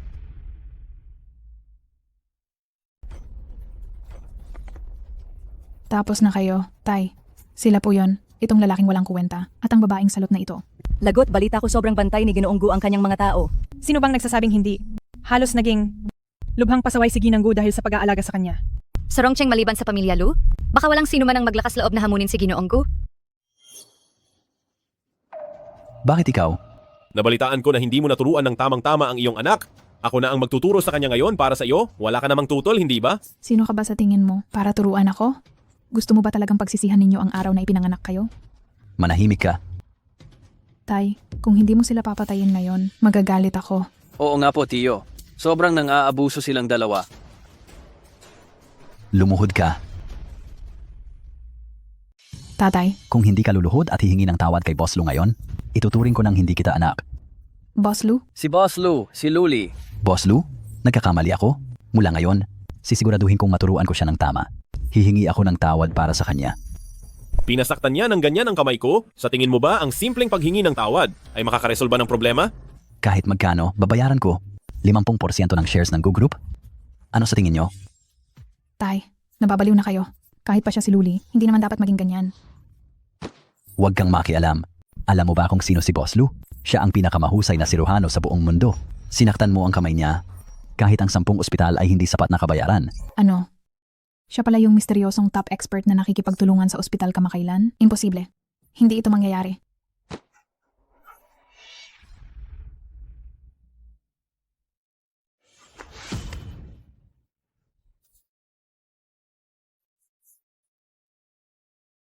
Tapos na kayo, Tay. Sila po yon. Itong lalaking walang kuwenta at ang babaeng salot na ito. Lagot, balita ko sobrang bantay ni Ginoong Gu ang kanyang mga tao. Sino bang nagsasabing hindi? Halos naging lubhang pasaway si Ginang Gu dahil sa pag-aalaga sa kanya. Sa Rongcheng maliban sa pamilya Lu, baka walang sino man ang maglakas loob na hamunin si Ginoong Gu. Bakit ikaw? Nabalitaan ko na hindi mo naturuan ng tamang-tama ang iyong anak. Ako na ang magtuturo sa kanya ngayon para sa iyo. Wala ka namang tutol, hindi ba? Sino ka ba sa tingin mo? Para turuan ako? Gusto mo ba talagang pagsisihan ninyo ang araw na ipinanganak kayo? Manahimik ka. Tay, kung hindi mo sila papatayin ngayon, magagalit ako. Oo nga po, Tiyo. Sobrang nang-aabuso silang dalawa. Lumuhod ka. Tatay, Kung hindi ka luluhod at hihingi ng tawad kay Boss Lu ngayon, ituturing ko ng hindi kita anak. Boss Lu? Si Boss Lu, si Luli. Boss Lu, nagkakamali ako. Mula ngayon, sisiguraduhin kong maturuan ko siya ng tama. Hihingi ako ng tawad para sa kanya. Pinasaktan niya ng ganyan ang kamay ko. Sa tingin mo ba ang simpleng paghingi ng tawad ay makakaresolba ng problema? Kahit magkano, babayaran ko. 50% ng shares ng Gu Group? Ano sa tingin nyo? Tay, nababaliw na kayo. Kahit pa siya si Luli, hindi naman dapat maging ganyan. Huwag kang makialam. Alam mo ba kung sino si Boss Lu? Siya ang pinakamahusay na siruhano sa buong mundo. Sinaktan mo ang kamay niya. Kahit ang 10 ospital ay hindi sapat na kabayaran. Ano? Siya pala yung misteryosong top expert na nakikipagtulungan sa ospital kamakailan? Imposible. Hindi ito mangyayari.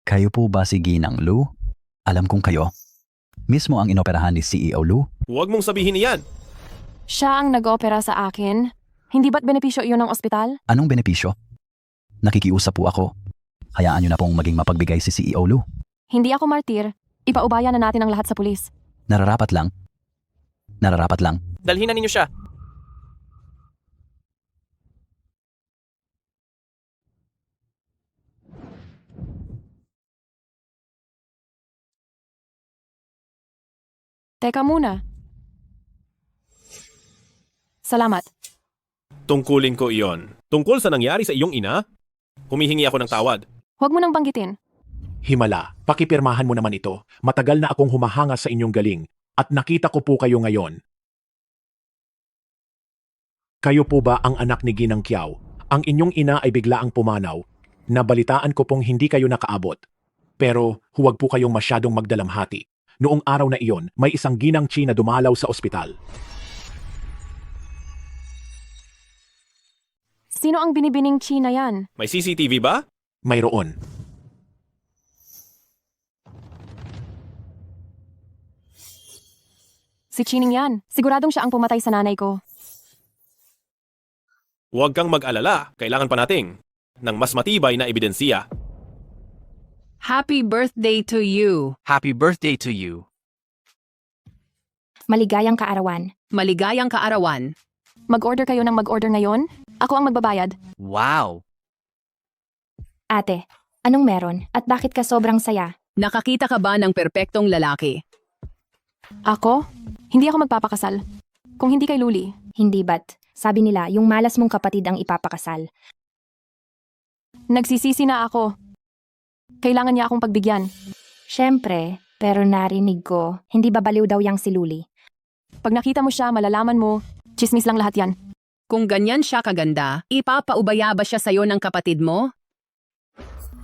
Kayo po ba si Ginang Lu? Alam kong kayo. Mismo ang inoperahan ni CEO Lu? Huwag mong sabihin iyan. Siya ang nag-opera sa akin. Hindi ba't benepisyo iyon ng ospital? Anong benepisyo? Nakikiusap po ako. Hayaan niyo na pong maging mapagbigay si CEO Lu. Hindi ako martir. Ipaubaya na natin ang lahat sa pulis. Nararapat lang. Nararapat lang. Dalhin na ninyo siya. Teka muna. Salamat. Tungkulin ko iyon. Tungkol sa nangyari sa iyong ina? Humihingi ako ng tawad. Huwag mo nang banggitin. Himala, pakipirmahan mo naman ito. Matagal na akong humahanga sa inyong galing at nakita ko po kayo ngayon. Kayo po ba ang anak ni Ginang Kiao? Ang inyong ina ay bigla ang pumanaw. Nabalitaan ko pong hindi kayo nakaabot. Pero huwag po kayong masyadong magdalamhati. Noong araw na iyon, may isang Ginang Chi na dumalaw sa ospital. Sino ang binibining Chi na yan? May CCTV ba? Mayroon. Si Chining yan. Siguradong siya ang pumatay sa nanay ko. Huwag kang mag-alala. Kailangan pa nating ng mas matibay na ebidensya. Happy birthday to you. Happy birthday to you. Maligayang kaarawan. Maligayang kaarawan. Mag-order kayo ng mag-order ngayon? Ako ang magbabayad. Wow! Ate, anong meron at bakit ka sobrang saya? Nakakita ka ba ng perpektong lalaki? Ako? Hindi ako magpapakasal. Kung hindi kay Luli. Hindi ba't? Sabi nila, yung malas mong kapatid ang ipapakasal. Nagsisisi na ako. Kailangan niya akong pagbigyan. Siyempre, pero narinig ko, hindi babaliw daw yang si Luli. Pag nakita mo siya, malalaman mo, chismis lang lahat yan. Kung ganyan siya kaganda, ipapaubaya ba siya sa'yo ng kapatid mo?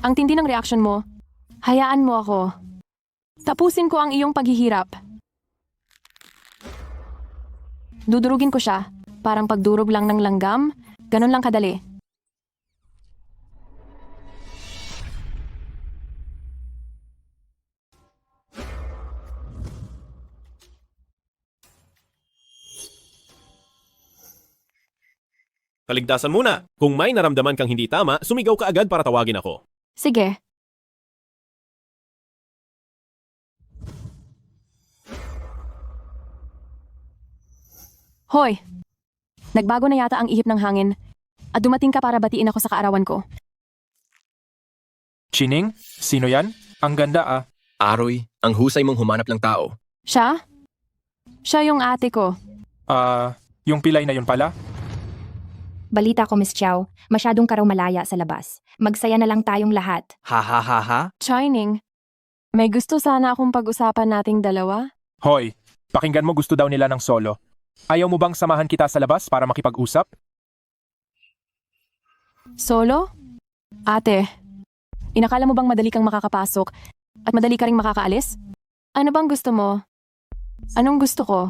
Ang tindi ng reaction mo. Hayaan mo ako. Tapusin ko ang iyong paghihirap. Dudurugin ko siya. Parang pagdurog lang ng langgam. Ganun lang kadali. Kaligtasan muna. Kung may naramdaman kang hindi tama, sumigaw ka agad para tawagin ako. Sige. Hoy! Nagbago na yata ang ihip ng hangin at dumating ka para batiin ako sa kaarawan ko. Chining? Sino yan? Ang ganda ah. Aroy, ang husay mong humanap ng tao. Siya? Siya yung ate ko. Yung pilay na yun pala? Balita ko, Miss Chow, masyadong ka raw malaya sa labas. Magsaya na lang tayong lahat. Ha ha ha ha? Chining, may gusto sana akong pag-usapan nating dalawa. Hoy, pakinggan mo, gusto daw nila ng solo. Ayaw mo bang samahan kita sa labas para makipag-usap? Solo? Ate, inakala mo bang madali kang makakapasok at madali ka ring makakaalis? Ano bang gusto mo? Anong gusto ko?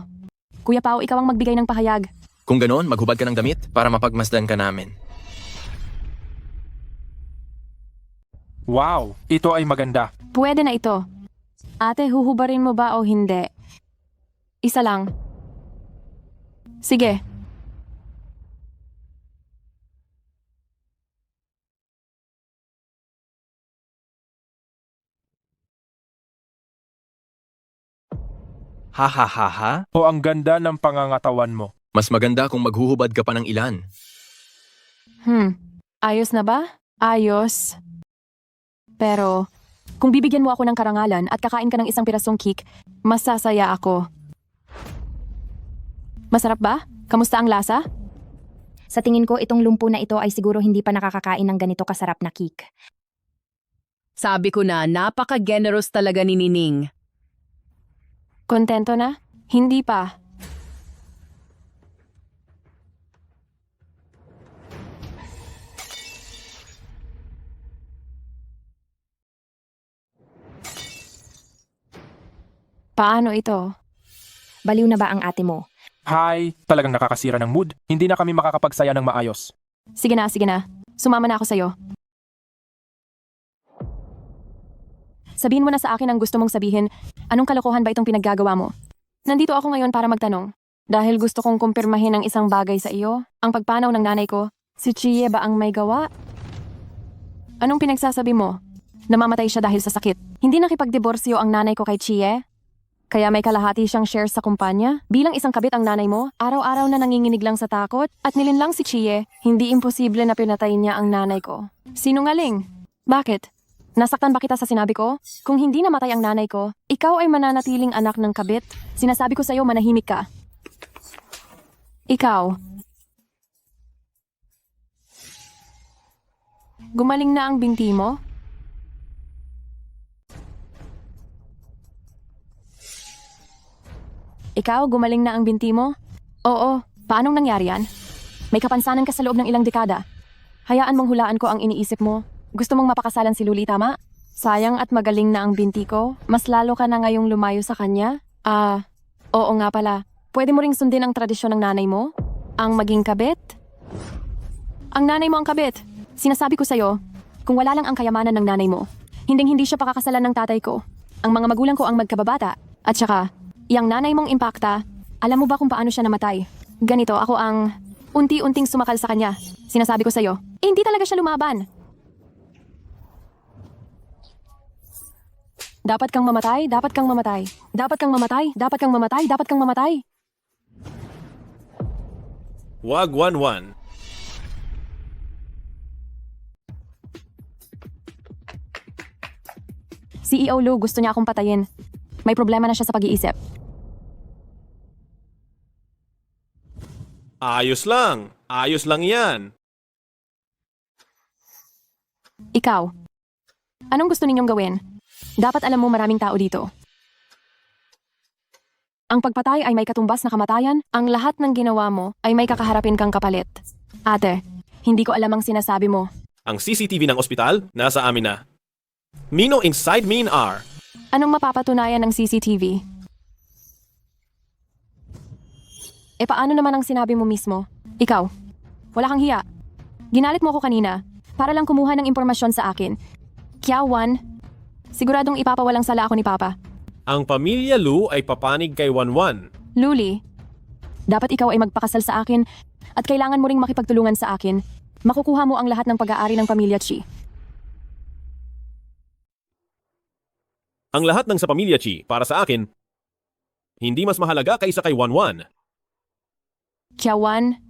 Kuya Pao, ikaw ang magbigay ng pahayag. Kung ganon, maghubad ka ng damit para mapagmasdan ka namin. Wow, ito ay maganda. Pwede na ito. Ate, huhubarin mo ba o hindi? Isa lang. Sige. Ha ha ha ha? O ang ganda ng pangangatawan mo. Mas maganda kung maghuhubad ka pa ng ilan. Ayos na ba? Ayos. Pero, kung bibigyan mo ako ng karangalan at kakain ka ng isang pirasong cake, masasaya ako. Masarap ba? Kamusta ang lasa? Sa tingin ko, itong lumpo na ito ay siguro hindi pa nakakakain ng ganito kasarap na cake. Sabi ko na, napaka-generous talaga ni Nining. Kontento na? Hindi pa. Paano ito? Baliw na ba ang ate mo? Hi, talagang nakakasira ng mood. Hindi na kami makakapagsaya ng maayos. Sige na, sige na. Sumama na ako sa'yo. Sabihin mo na sa akin ang gusto mong sabihin. Anong kalokohan ba itong pinaggagawa mo? Nandito ako ngayon para magtanong. Dahil gusto kong kumpirmahin ang isang bagay sa iyo. Ang pagpanaw ng nanay ko. Si Chie ba ang may gawa? Anong pinagsasabi mo? Namamatay siya dahil sa sakit. Hindi nakipagdiborsyo ang nanay ko kay Chie? Kaya may kalahati siyang shares sa kumpanya? Bilang isang kabit ang nanay mo, araw-araw na nanginginig lang sa takot at nilinlang si Chie, hindi imposible na pinatay niya ang nanay ko. Sinungaling? Bakit? Nasaktan ba kita sa sinabi ko? Kung hindi namatay ang nanay ko, ikaw ay mananatiling anak ng kabit. Sinasabi ko sa'yo, manahimik ka. Ikaw. Gumaling na ang binti mo? Ikaw, gumaling na ang binti mo? Oo, paanong nangyari yan? May kapansanan ka sa loob ng ilang dekada. Hayaan mong hulaan ko ang iniisip mo. Gusto mong mapakasalan si Luli, tama? Sayang at magaling na ang binti ko. Mas lalo ka na ngayong lumayo sa kanya? Oo nga pala. Pwede mo ring sundin ang tradisyon ng nanay mo? Ang maging kabit? Ang nanay mo ang kabit. Sinasabi ko sa'yo, kung wala lang ang kayamanan ng nanay mo, hinding-hindi siya pakakasalan ng tatay ko. Ang mga magulang ko ang magkababata. At saka, yang nanay mong impakta, alam mo ba kung paano siya namatay? Ganito, ako ang unti-unting sumakal sa kanya. Sinasabi ko sa'yo, hindi talaga siya lumaban. Dapat kang mamatay, dapat kang mamatay. Dapat kang mamatay, dapat kang mamatay, dapat kang mamatay. Wag 1-1. CEO Lou, gusto niya akong patayin. May problema na siya sa pag-iisip. Ayos lang. Ayos lang yan. Ikaw, anong gusto ninyong gawin? Dapat alam mo maraming tao dito. Ang pagpatay ay may katumbas na kamatayan. Ang lahat ng ginawa mo ay may kakaharapin kang kapalit. Ate, hindi ko alam ang sinasabi mo. Ang CCTV ng ospital, nasa amin na. Mino inside mean are. Anong mapapatunayan ng CCTV? Paano naman ang sinabi mo mismo? Ikaw, wala kang hiya. Ginalit mo ako kanina para lang kumuha ng impormasyon sa akin. Kiawan, siguradong ipapawalang sala ako ni Papa. Ang pamilya Lu ay papanig kay Wanwan. Luli, dapat ikaw ay magpakasal sa akin at kailangan mo ring makipagtulungan sa akin. Makukuha mo ang lahat ng pag-aari ng pamilya Chi. Ang lahat ng sa pamilya Chi, para sa akin, hindi mas mahalaga kaysa kay Wanwan. Kiawan,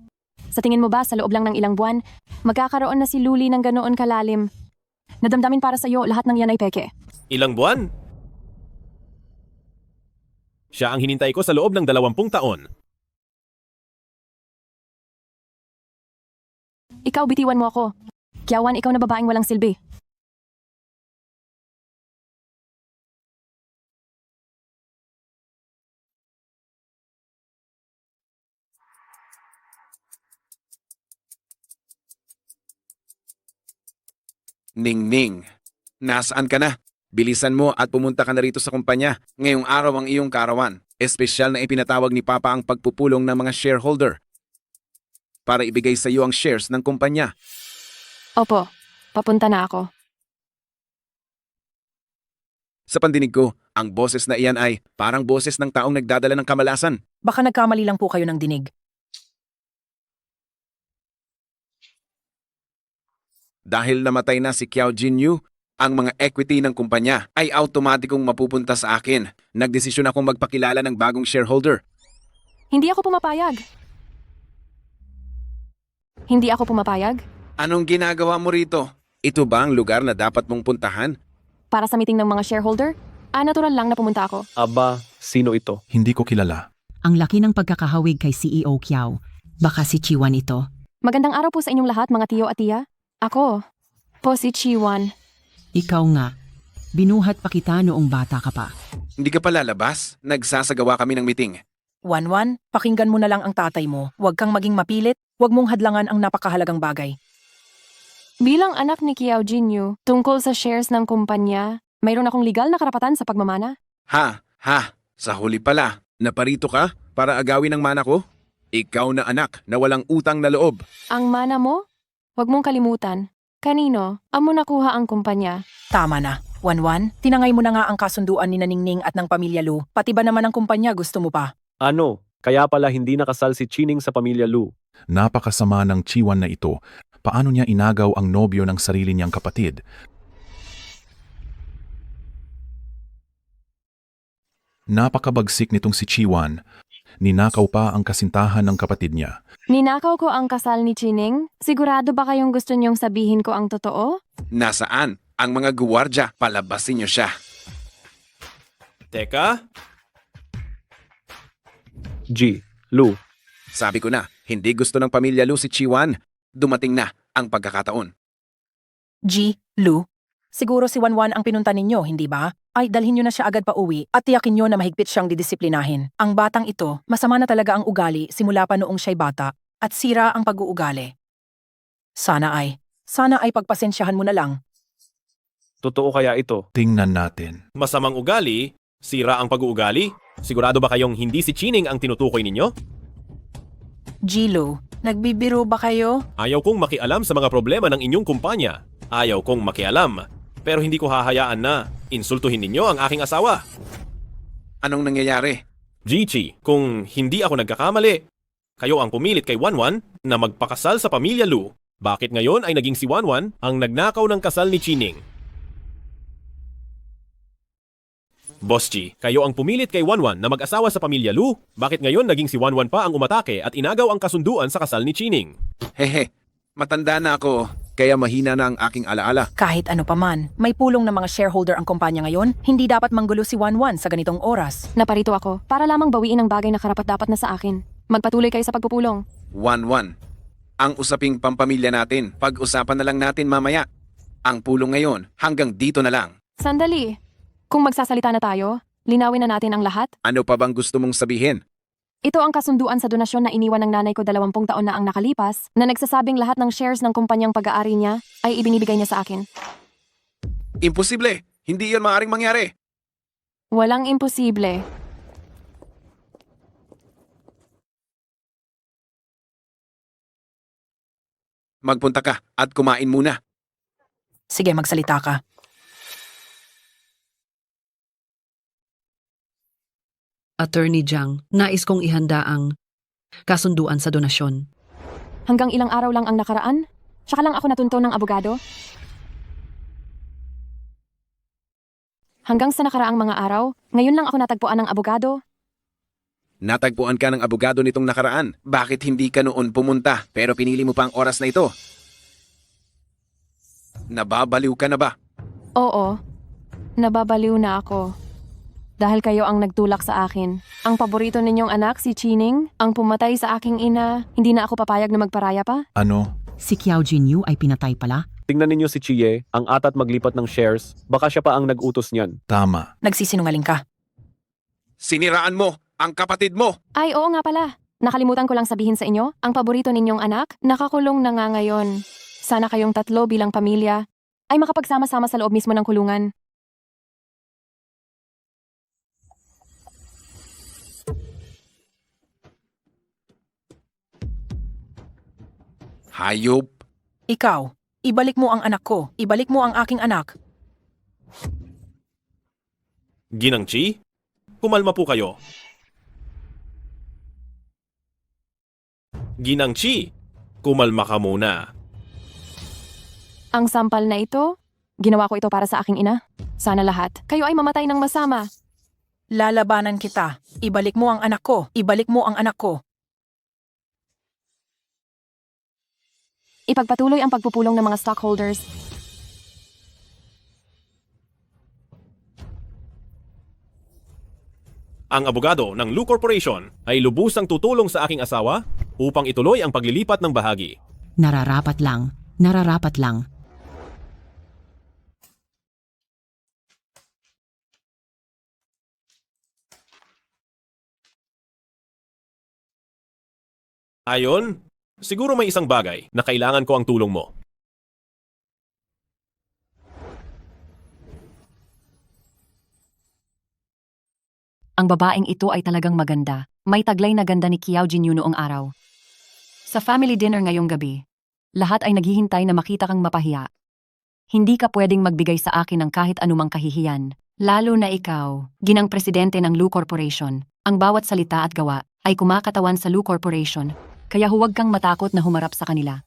sa tingin mo ba sa loob lang ng ilang buwan, magkakaroon na si Luli ng ganoon kalalim? Nadamdamin para sa iyo lahat ng yan ay peke. Ilang buwan? Siya ang hinintay ko sa loob ng 20 taon. Ikaw, bitiwan mo ako. Kiawan, ikaw na babaeng walang silbi. Ningning, nasaan ka na? Bilisan mo at pumunta ka na rito sa kumpanya. Ngayong araw ang iyong karawan. Espesyal na ipinatawag ni Papa ang pagpupulong ng mga shareholder para ibigay sa iyo ang shares ng kumpanya. Opo, papunta na ako. Sa pandinig ko, ang boses na iyan ay parang boses ng taong nagdadala ng kamalasan. Baka nagkamali lang po kayo ng dinig. Dahil namatay na si Kiao Jinyu, ang mga equity ng kumpanya ay automatikong mapupunta sa akin. Nagdesisyon akong magpakilala ng bagong shareholder. Hindi ako pumapayag. Hindi ako pumapayag? Anong ginagawa mo rito? Ito ba ang lugar na dapat mong puntahan? Para sa meeting ng mga shareholder? Natural lang na pumunta ako. Aba, sino ito? Hindi ko kilala. Ang laki ng pagkakahawig kay CEO Kiao. Baka si Chiwan ito. Magandang araw po sa inyong lahat mga tiyo at tiya. Ako po si Chiwan. Ikaw nga. Binuhat pa kita noong bata ka pa. Hindi ka pa lalabas? Nagsasagawa kami ng meeting. Wanwan, pakinggan mo na lang ang tatay mo. Huwag kang maging mapilit. Huwag mong hadlangan ang napakahalagang bagay. Bilang anak ni Kiao Jinyu, tungkol sa shares ng kumpanya, mayroon akong legal na karapatan sa pagmamana. Ha? Sa huli pala, naparito ka para agawin ang mana ko? Ikaw na anak na walang utang na loob. Ang mana mo? Huwag mong kalimutan. Kanino? Amo nakuha ang kumpanya. Tama na. Wanwan, tinangay mo na nga ang kasunduan ni Ningning at ng pamilya Lu. Pati ba naman ang kumpanya gusto mo pa? Ano? Kaya pala hindi nakasal si Chining sa pamilya Lu. Napakasama ng Chiwan na ito. Paano niya inagaw ang nobyo ng sarili niyang kapatid? Napakabagsik nitong si Chiwan. Ninakaw pa ang kasintahan ng kapatid niya. Ninakaw ko ang kasal ni Chining? Sigurado ba kayong gusto niyong sabihin ko ang totoo? Nasaan? Ang mga guwardya, palabasin niyo siya. Teka? Lu. Sabi ko na, hindi gusto ng pamilya Lu si Chiwan. Dumating na ang pagkakataon. Lu, siguro si Wanwan ang pinunta ninyo, hindi ba? Ay, dalhin nyo na siya agad pa uwi at tiyakin nyo na mahigpit siyang didisiplinahin. Ang batang ito, masama na talaga ang ugali simula pa noong siya'y bata at sira ang pag-uugali. Sana ay pagpasensyahan mo na lang. Totoo kaya ito? Tingnan natin. Masamang ugali? Sira ang pag-uugali? Sigurado ba kayong hindi si Chining ang tinutukoy ninyo? Lu, nagbibiro ba kayo? Ayaw kong makialam sa mga problema ng inyong kumpanya. Ayaw kong makialam. Pero hindi ko hahayaan na insultuhin ninyo ang aking asawa. Anong nangyayari? Jichi, kung hindi ako nagkakamali, kayo ang pumilit kay Wanwan na magpakasal sa pamilya Lu. Bakit ngayon ay naging si Wanwan ang nagnakaw ng kasal ni Chining? Boss Chi, kayo ang pumilit kay Wanwan na mag-asawa sa pamilya Lu. Bakit ngayon naging si Wanwan pa ang umatake at inagaw ang kasunduan sa kasal ni Chining? Hehe, matanda na ako. Kaya mahina na ang aking alaala. Kahit ano paman, may pulong ng mga shareholder ang kumpanya ngayon, hindi dapat manggulo si Wanwan sa ganitong oras. Naparito ako para lamang bawiin ang bagay na karapat-dapat na sa akin. Magpatuloy kayo sa pagpupulong. Wanwan, ang usaping pampamilya natin, pag-usapan na lang natin mamaya. Ang pulong ngayon, hanggang dito na lang. Sandali. Kung magsasalita na tayo, linawin na natin ang lahat. Ano pa bang gusto mong sabihin? Ito ang kasunduan sa donasyon na iniwan ng nanay ko 20 taon na ang nakalipas na nagsasabing lahat ng shares ng kumpanyang pag-aari niya ay ibinibigay niya sa akin. Imposible! Hindi yon maaaring mangyari! Walang imposible. Magpunta ka at kumain muna. Sige, magsalita ka. Attorney Jiang, nais kong ihanda ang kasunduan sa donasyon. Hanggang ilang araw lang ang nakaraan? Tsaka lang ako natunto ng abogado? Hanggang sa nakaraang mga araw, ngayon lang ako natagpuan ng abogado. Natagpuan ka ng abogado nitong nakaraan. Bakit hindi ka noon pumunta pero pinili mo pa ang oras na ito? Nababaliw ka na ba? Oo, nababaliw na ako. Dahil kayo ang nagtulak sa akin. Ang paborito ninyong anak, si Chining, ang pumatay sa aking ina, hindi na ako papayag na magparaya pa? Ano? Si Kiao Jinyu ay pinatay pala? Tingnan ninyo si Chie, ang atat maglipat ng shares. Baka siya pa ang nag-utos niyan. Tama. Nagsisinungaling ka. Siniraan mo ang kapatid mo! Ay, oo nga pala. Nakalimutan ko lang sabihin sa inyo, ang paborito ninyong anak, nakakulong na nga ngayon. Sana kayong tatlo bilang pamilya ay makapagsama-sama sa loob mismo ng kulungan. Hayop! Ikaw, ibalik mo ang anak ko. Ibalik mo ang aking anak. Ginang Chi, kumalma po kayo. Ginang Chi, kumalma ka muna. Ang sampal na ito, ginawa ko ito para sa aking ina. Sana lahat, kayo ay mamatay ng masama. Lalabanan kita. Ibalik mo ang anak ko. Ibalik mo ang anak ko. Ipagpatuloy ang pagpupulong ng mga stockholders. Ang abogado ng Lu Corporation ay lubusang tutulong sa aking asawa upang ituloy ang paglilipat ng bahagi. Nararapat lang. Nararapat lang. Ayon, siguro may isang bagay na kailangan ko ang tulong mo. Ang babaeng ito ay talagang maganda. May taglay na ganda ni Kiao Jinyu noong araw. Sa family dinner ngayong gabi, lahat ay naghihintay na makita kang mapahiya. Hindi ka pwedeng magbigay sa akin ng kahit anumang kahihiyan. Lalo na ikaw, ginang presidente ng Lu Corporation. Ang bawat salita at gawa ay kumakatawan sa Lu Corporation, kaya huwag kang matakot na humarap sa kanila.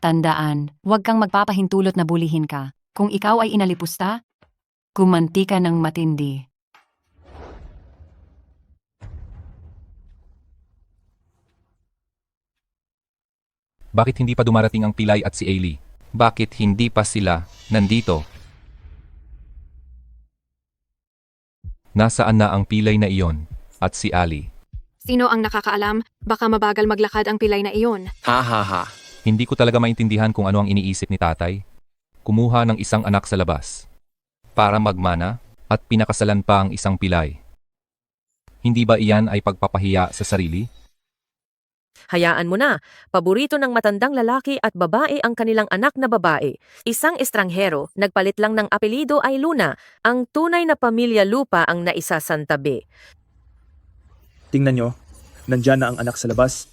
Tandaan, huwag kang magpapahintulot na bulihin ka. Kung ikaw ay inalipusta, kumanti ka ng matindi. Bakit hindi pa dumarating ang Pilay at si Ailey? Bakit hindi pa sila nandito? Nasaan na ang Pilay na iyon at si Ali? Sino ang nakakaalam? Baka mabagal maglakad ang pilay na iyon. Ha ha ha. Hindi ko talaga maintindihan kung ano ang iniisip ni tatay. Kumuha ng isang anak sa labas para magmana at pinakasalan pa ang isang Pilay. Hindi ba iyan ay pagpapahiya sa sarili? Hayaan mo na, paborito ng matandang lalaki at babae ang kanilang anak na babae. Isang estranghero, nagpalit lang ng apelido ay Luna. Ang tunay na pamilya Lupa ang naisasantabi. Tingnan nyo, nandyan na ang anak sa labas.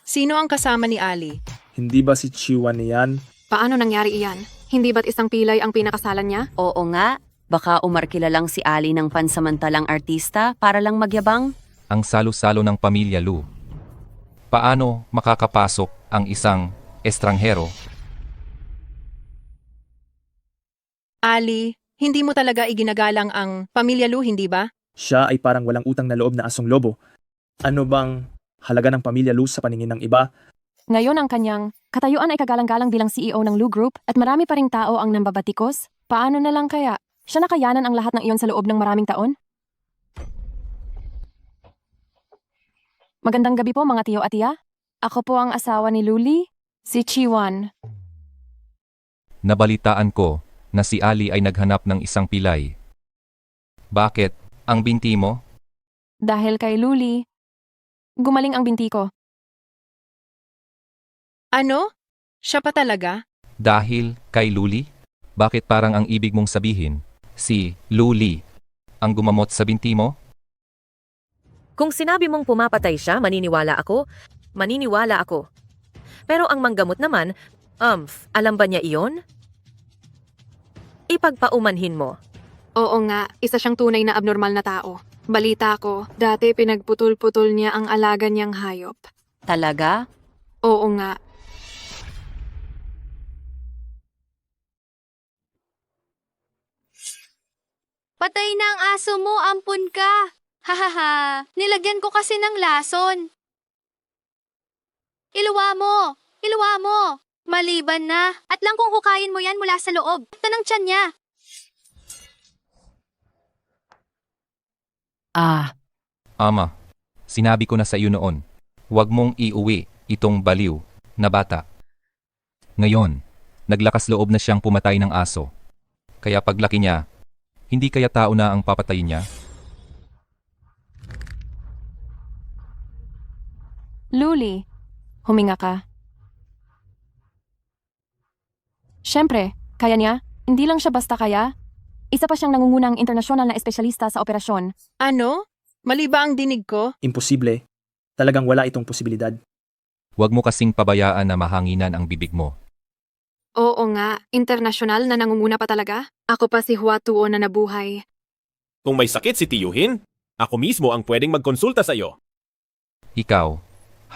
Sino ang kasama ni Ali? Hindi ba si Chiwan niyan? Paano nangyari iyan? Hindi ba't isang pilay ang pinakasalan niya? Oo nga, baka umarkila lang si Ali ng pansamantalang artista para lang magyabang. Ang salo-salo ng pamilya Lu. Paano makakapasok ang isang estranghero? Ali, hindi mo talaga iginagalang ang pamilya Lu, hindi ba? Siya ay parang walang utang na loob na asong lobo. Ano bang halaga ng pamilya Lu sa paningin ng iba? Ngayon ang kanyang katayuan ay kagalang-galang bilang CEO ng Lu Group at marami pa ring tao ang nambabatikos. Paano na lang kaya? Siya nakayanan ang lahat ng iyon sa loob ng maraming taon? Magandang gabi po mga tiyo at tiya. Ako po ang asawa ni Luli, si Chiwan. Nabalitaan ko na si Ali ay naghanap ng isang pilay. Bakit? Ang binti mo? Dahil kay Luli, Gumaling ang binti ko. Ano? Siya pa talaga? Dahil kay Luli? Bakit parang ang ibig mong sabihin, si Luli, ang gumamot sa binti mo? Kung sinabi mong pumapatay siya, maniniwala ako. Maniniwala ako. Pero ang manggamot naman, alam ba niya iyon? Ipagpaumanhin mo. Oo nga, isa siyang tunay na abnormal na tao. Balita ko, dati pinagputol-putol niya ang alaga niyang hayop. Talaga? Oo nga. Patay na ang aso mo, ampun ka. Hahaha, nilagyan ko kasi ng lason. Iluwa mo! Iluwa mo! Maliban na. At lang kung hukayin mo yan mula sa loob. Ito ng tiyan niya. Ama, sinabi ko na sa iyo noon, huwag mong iuwi itong baliw na bata. Ngayon, naglakas loob na siyang pumatay ng aso. Kaya paglaki niya, hindi kaya tao na ang papatayin niya? Luli, huminga ka. Siyempre, kaya niya. Hindi lang siya basta kaya. Isa pa siyang nangungunang internasyonal na espesyalista sa operasyon. Ano? Mali ba ang dinig ko? Imposible. Talagang wala itong posibilidad. Huwag mo kasing pabayaan na mahanginan ang bibig mo. Oo nga, internasyonal na nangunguna pa talaga. Ako pa si Huatuo na nabuhay. Kung may sakit si Tiyuhin, ako mismo ang pwedeng magkonsulta sa iyo. Ikaw,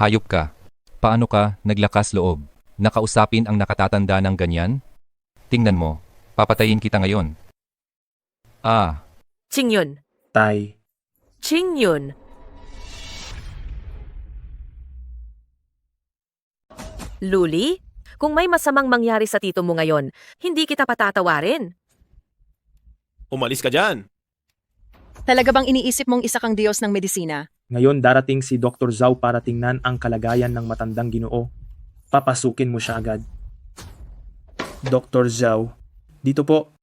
hayop ka. Paano ka naglakas loob? Nakausapin ang nakatatanda ng ganyan? Tingnan mo, papatayin kita ngayon. Qingyun. Tay. Qingyun. Luli, kung may masamang mangyari sa tito mo ngayon, hindi kita patatawarin. Umalis ka dyan. Talaga bang iniisip mong isa kang Diyos ng medisina? Ngayon darating si Dr. Zhao para tingnan ang kalagayan ng matandang Ginoo. Papasukin mo siya agad. Dr. Zhao, dito po.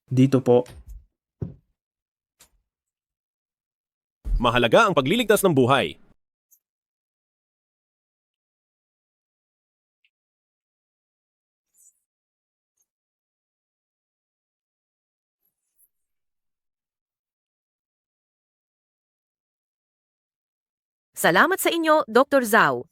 Dito po. Mahalaga ang pagliligtas ng buhay. Salamat sa inyo, Dr. Zhao.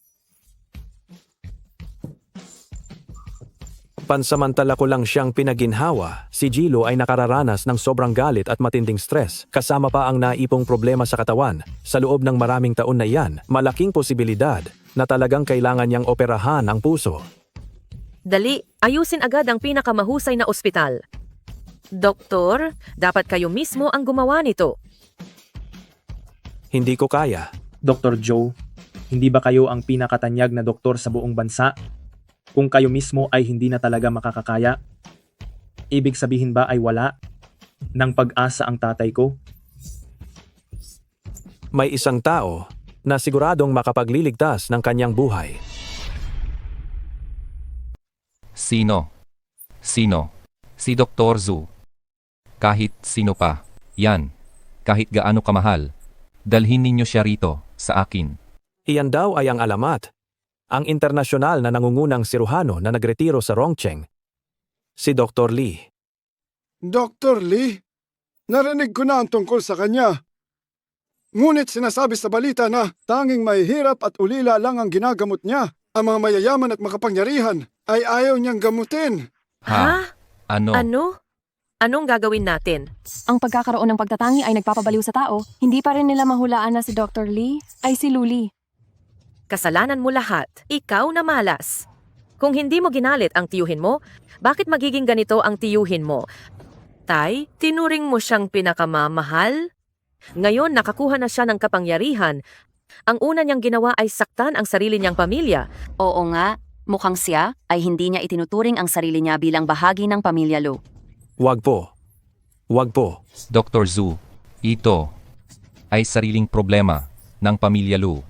Pansamantala ko lang siyang pinaginhawa, si Jilo ay nakararanas ng sobrang galit at matinding stress, kasama pa ang naipong problema sa katawan. Sa loob ng maraming taon na iyan, malaking posibilidad na talagang kailangan niyang operahan ang puso. Dali, ayusin agad ang pinakamahusay na ospital. Doktor, dapat kayo mismo ang gumawa nito. Hindi ko kaya. Dr. Joe, hindi ba kayo ang pinakatanyag na doktor sa buong bansa? Kung kayo mismo ay hindi na talaga makakakaya, ibig sabihin ba ay wala ng pag-asa ang tatay ko? May isang tao na siguradong makapagliligtas ng kanyang buhay. Sino? Sino? Si Dr. Zhu. Kahit sino pa. Yan. Kahit gaano kamahal. Dalhin ninyo siya rito, sa akin. Iyan daw ay ang alamat. Ang internasyonal na nangungunang siruhano na nagretiro sa Rongcheng. Si Dr. Lee. Dr. Lee? Narinig ko na ang tungkol sa kanya. Ngunit sinasabi sa balita na tanging may hirap at ulila lang ang ginagamot niya. Ang mga mayayaman at makapangyarihan ay ayaw niyang gamutin. Ano? Anong gagawin natin? Ang pagkakaroon ng pagtatangi ay nagpapabaliw sa tao. Hindi pa rin nila mahulaan na si Dr. Lee ay si Luli. Kasalanan mo lahat. Ikaw na malas. Kung hindi mo ginalit ang tiyuhin mo, bakit magiging ganito ang tiyuhin mo? Tay, tinuring mo siyang pinakamamahal? Ngayon nakakuha na siya ng kapangyarihan. Ang una niyang ginawa ay saktan ang sarili niyang pamilya. Oo nga, mukhang siya ay hindi niya itinuturing ang sarili niya bilang bahagi ng pamilya Lu. Wag po. Wag po. Dr. Zhu, ito ay sariling problema ng pamilya Lu.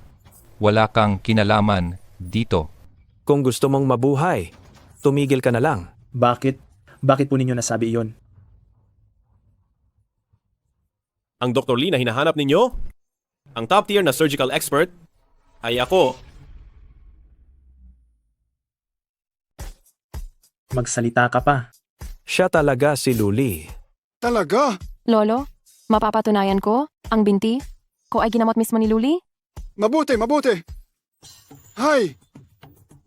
Wala kang kinalaman dito. Kung gusto mong mabuhay, tumigil ka na lang. Bakit? Bakit po ninyo nasabi iyon? Ang Dr. Lee na hinahanap ninyo? Ang top tier na surgical expert? ay ako. Magsalita ka pa. Siya talaga si Luli. Talaga? Lolo, mapapatunayan ko, ang binti ko ay ginamot mismo ni Luli? Mabuti, mabuti. Hay!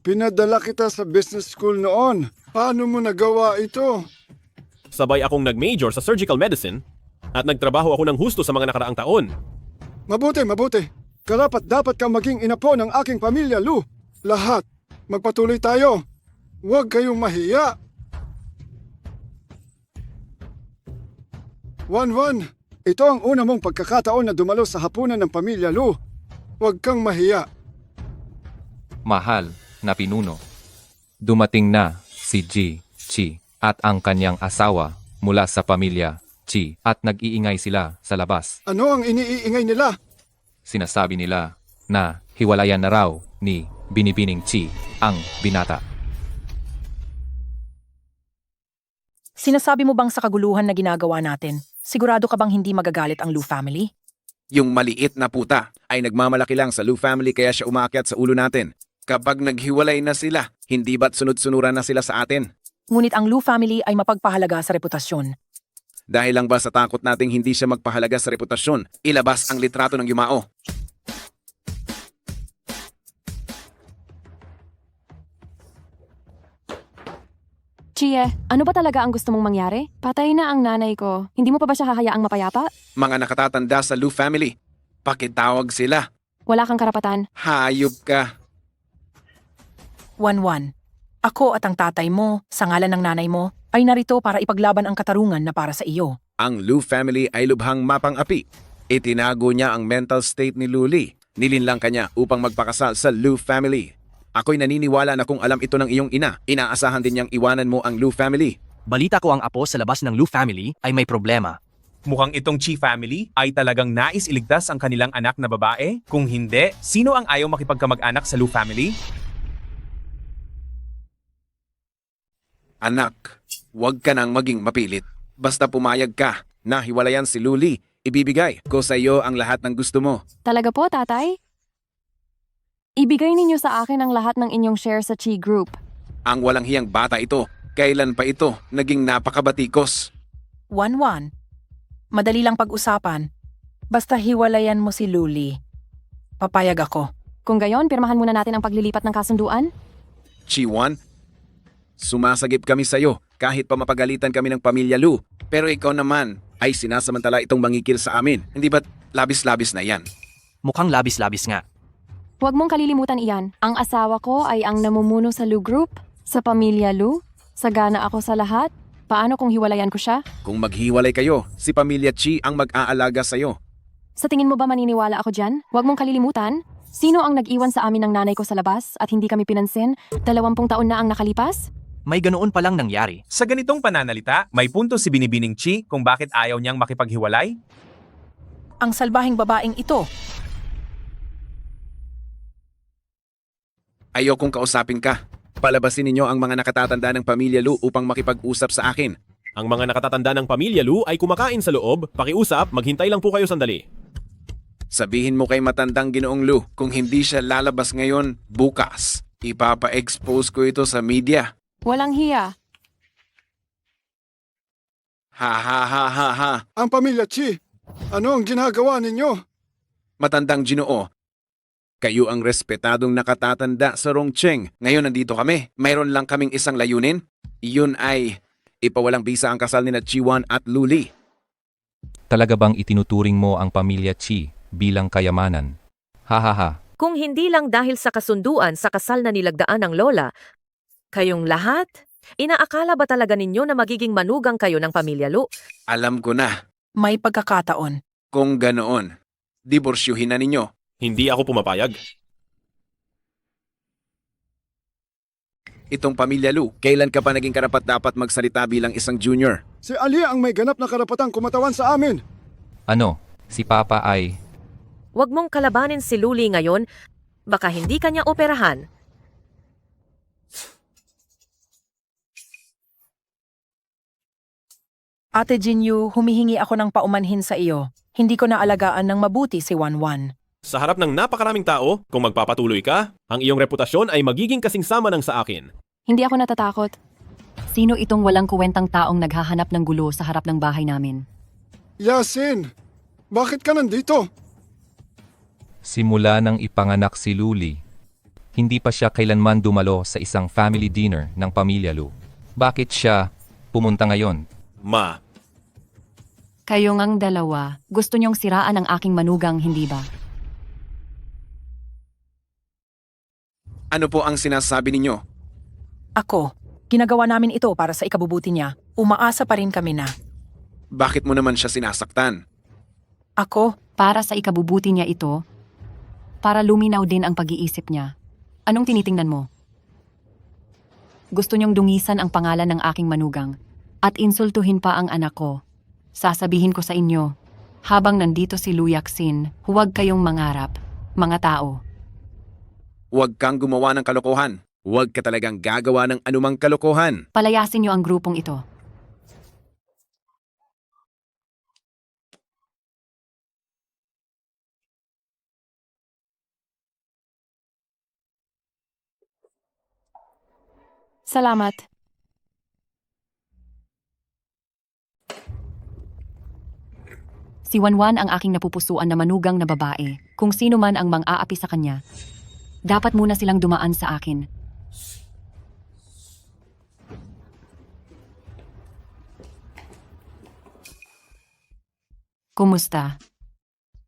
Pinadala kita sa business school noon. Paano mo nagawa ito? Sabay akong nag-major sa surgical medicine at nagtrabaho ako ng husto sa mga nakaraang taon. Mabuti, mabuti. Karapat dapat kang maging inapo ng aking pamilya, Lu. Lahat. Magpatuloy tayo. Huwag kayong mahiya. Wan, ito ang una mong pagkakataon na dumalo sa hapunan ng pamilya, Lu. Huwag kang mahiya. Mahal na pinuno. Dumating na si Chi at ang kanyang asawa mula sa pamilya Chi at nag-iingay sila sa labas. Ano ang iniiingay nila? Sinasabi nila na hiwalayan na raw ni Binibining Chi ang binata. Sinasabi mo bang sa kaguluhan na ginagawa natin, sigurado ka bang hindi magagalit ang Lu family? Yung maliit na puta ay nagmamalaki lang sa Lu family kaya siya umaakyat sa ulo natin. Kapag naghiwalay na sila, hindi ba't sunod-sunuran na sila sa atin? Ngunit ang Lu family ay mapagpahalaga sa reputasyon. Dahil lang ba sa takot nating hindi siya magpahalaga sa reputasyon, ilabas ang litrato ng yumao? Chie, ano ba talaga ang gusto mong mangyari? Patay na ang nanay ko. Hindi mo pa ba siya hahayaang mapayapa? Mga nakatatanda sa Lu family, pakitawag sila. Wala kang karapatan. Hayop ka. Wan, ako at ang tatay mo, sa ngalan ng nanay mo, ay narito para ipaglaban ang katarungan na para sa iyo. Ang Lu family ay lubhang mapang-api. Itinago niya ang mental state ni Luli. Nilinlang kanya upang magpakasal sa Lu family. Ako'y naniniwala na kung alam ito ng iyong ina, inaasahan din niyang iwanan mo ang Lu family. Balita ko ang apo sa labas ng Lu family ay may problema. Mukhang itong Chi family ay talagang nais iligtas ang kanilang anak na babae. Kung hindi, sino ang ayaw makipagkamag-anak sa Lu family? Anak, huwag ka nang maging mapilit. Basta pumayag ka na hiwalayan si Luli, ibibigay ko sa iyo ang lahat ng gusto mo. Talaga po, tatay? Ibigay ninyo sa akin ang lahat ng inyong share sa Chi Group. Ang walang hiyang bata ito, kailan pa ito naging napakabatikos? Wan, madali lang pag-usapan. Basta hiwalayan mo si Luli. Papayag ako. Kung gayon, pirmahan muna natin ang paglilipat ng kasunduan. Chiwan, sumasagip kami sa iyo kahit pa mapagalitan kami ng pamilya Lu. Pero ikaw naman ay sinasamantala itong mangikil sa amin. Hindi ba't labis-labis na yan? Mukhang labis-labis nga. Huwag mong kalilimutan iyan. Ang asawa ko ay ang namumuno sa Lu Group, sa pamilya Lu. Sagana ako sa lahat. Paano kung hiwalayan ko siya? Kung maghiwalay kayo, si pamilya Chi ang mag-aalaga sa iyo. Sa tingin mo ba maniniwala ako dyan? Huwag mong kalilimutan. Sino ang nag-iwan sa amin ng nanay ko sa labas at hindi kami pinansin? 20 taon na ang nakalipas? May ganoon palang nangyari. Sa ganitong pananalita, may punto si Binibining Chi kung bakit ayaw niyang makipaghiwalay? Ang salbahing babaeng ito. Ayokong kausapin ka. Palabasin ninyo ang mga nakatatanda ng pamilya Lu upang makipag-usap sa akin. Ang mga nakatatanda ng pamilya Lu ay kumakain sa loob. Pakiusap, maghintay lang po kayo sandali. Sabihin mo kay matandang Ginoong Lu, kung hindi siya lalabas ngayon, bukas. Ipapa-expose ko ito sa media. Walang hiya. Ha. Ang pamilya Chi, ano ang ginagawa ninyo? Matandang Ginoo, kayo ang respetadong nakatatanda sa Rongcheng. Ngayon nandito kami. Mayroon lang kaming isang layunin. Iyon ay ipawalang bisa ang kasal ni na Chiwan at Luli. Talaga bang itinuturing mo ang pamilya Chi bilang kayamanan? Ha. Kung hindi lang dahil sa kasunduan sa kasal na nilagdaan ng lola, kayong lahat, inaakala ba talaga ninyo na magiging manugang kayo ng pamilya Lu? Alam ko na. May pagkakataon. Kung ganoon, diborsyuhin na ninyo. Hindi ako pumapayag. Itong pamilya Lu, kailan ka pa naging karapat-dapat magsalita bilang isang junior? Si Ali ang may ganap na karapatang kumatawan sa amin. Ano, si Papa ay... Huwag mong kalabanin si Luli ngayon, baka hindi kanya operahan. Ate Jinyu, humihingi ako ng paumanhin sa iyo. Hindi ko naalagaan ng mabuti si Wanwan. Sa harap ng napakaraming tao, kung magpapatuloy ka, ang iyong reputasyon ay magiging kasing sama ng sa akin. Hindi ako natatakot. Sino itong walang kuwentang taong naghahanap ng gulo sa harap ng bahay namin? Yasin, bakit ka nandito? Simula nang ipanganak si Luli, hindi pa siya kailanman dumalo sa isang family dinner ng pamilya Lu. Bakit siya pumunta ngayon? Ma, Kayong ang dalawa, gusto niyong siraan ang aking manugang, hindi ba? Ano po ang sinasabi ninyo? Ako, ginagawa namin ito para sa ikabubuti niya. Umaasa pa rin kami na. Bakit mo naman siya sinasaktan? Ako, Para sa ikabubuti niya ito, para luminaw din ang pag-iisip niya. Anong tinitingnan mo? Gusto niyong dungisan ang pangalan ng aking manugang at insultuhin pa ang anak ko. Sasabihin ko sa inyo, habang nandito si Luyaksin, huwag kayong mangarap, mga tao. Huwag kang gumawa ng kalokohan. Huwag ka talagang gagawa ng anumang kalokohan. Palayasin niyo ang grupong ito. Salamat. Si Wanwan ang aking napupusuan na manugang na babae, kung sino man ang mang-aapi sa kanya. Dapat muna silang dumaan sa akin. Kumusta?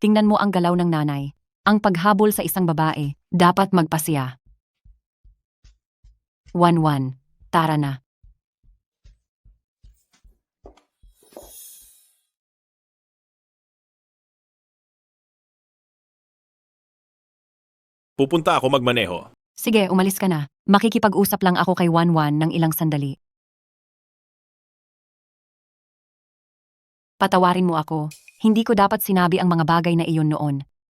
Tingnan mo ang galaw ng nanay. Ang paghabol sa isang babae, dapat magpasiya. Wanwan, tara na. pupunta ako magmaneho. Sige, umalis ka na. Makikipag-usap lang ako kay Wanwan ng ilang sandali. Patawarin mo ako. Hindi ko dapat sinabi ang mga bagay na iyon noon.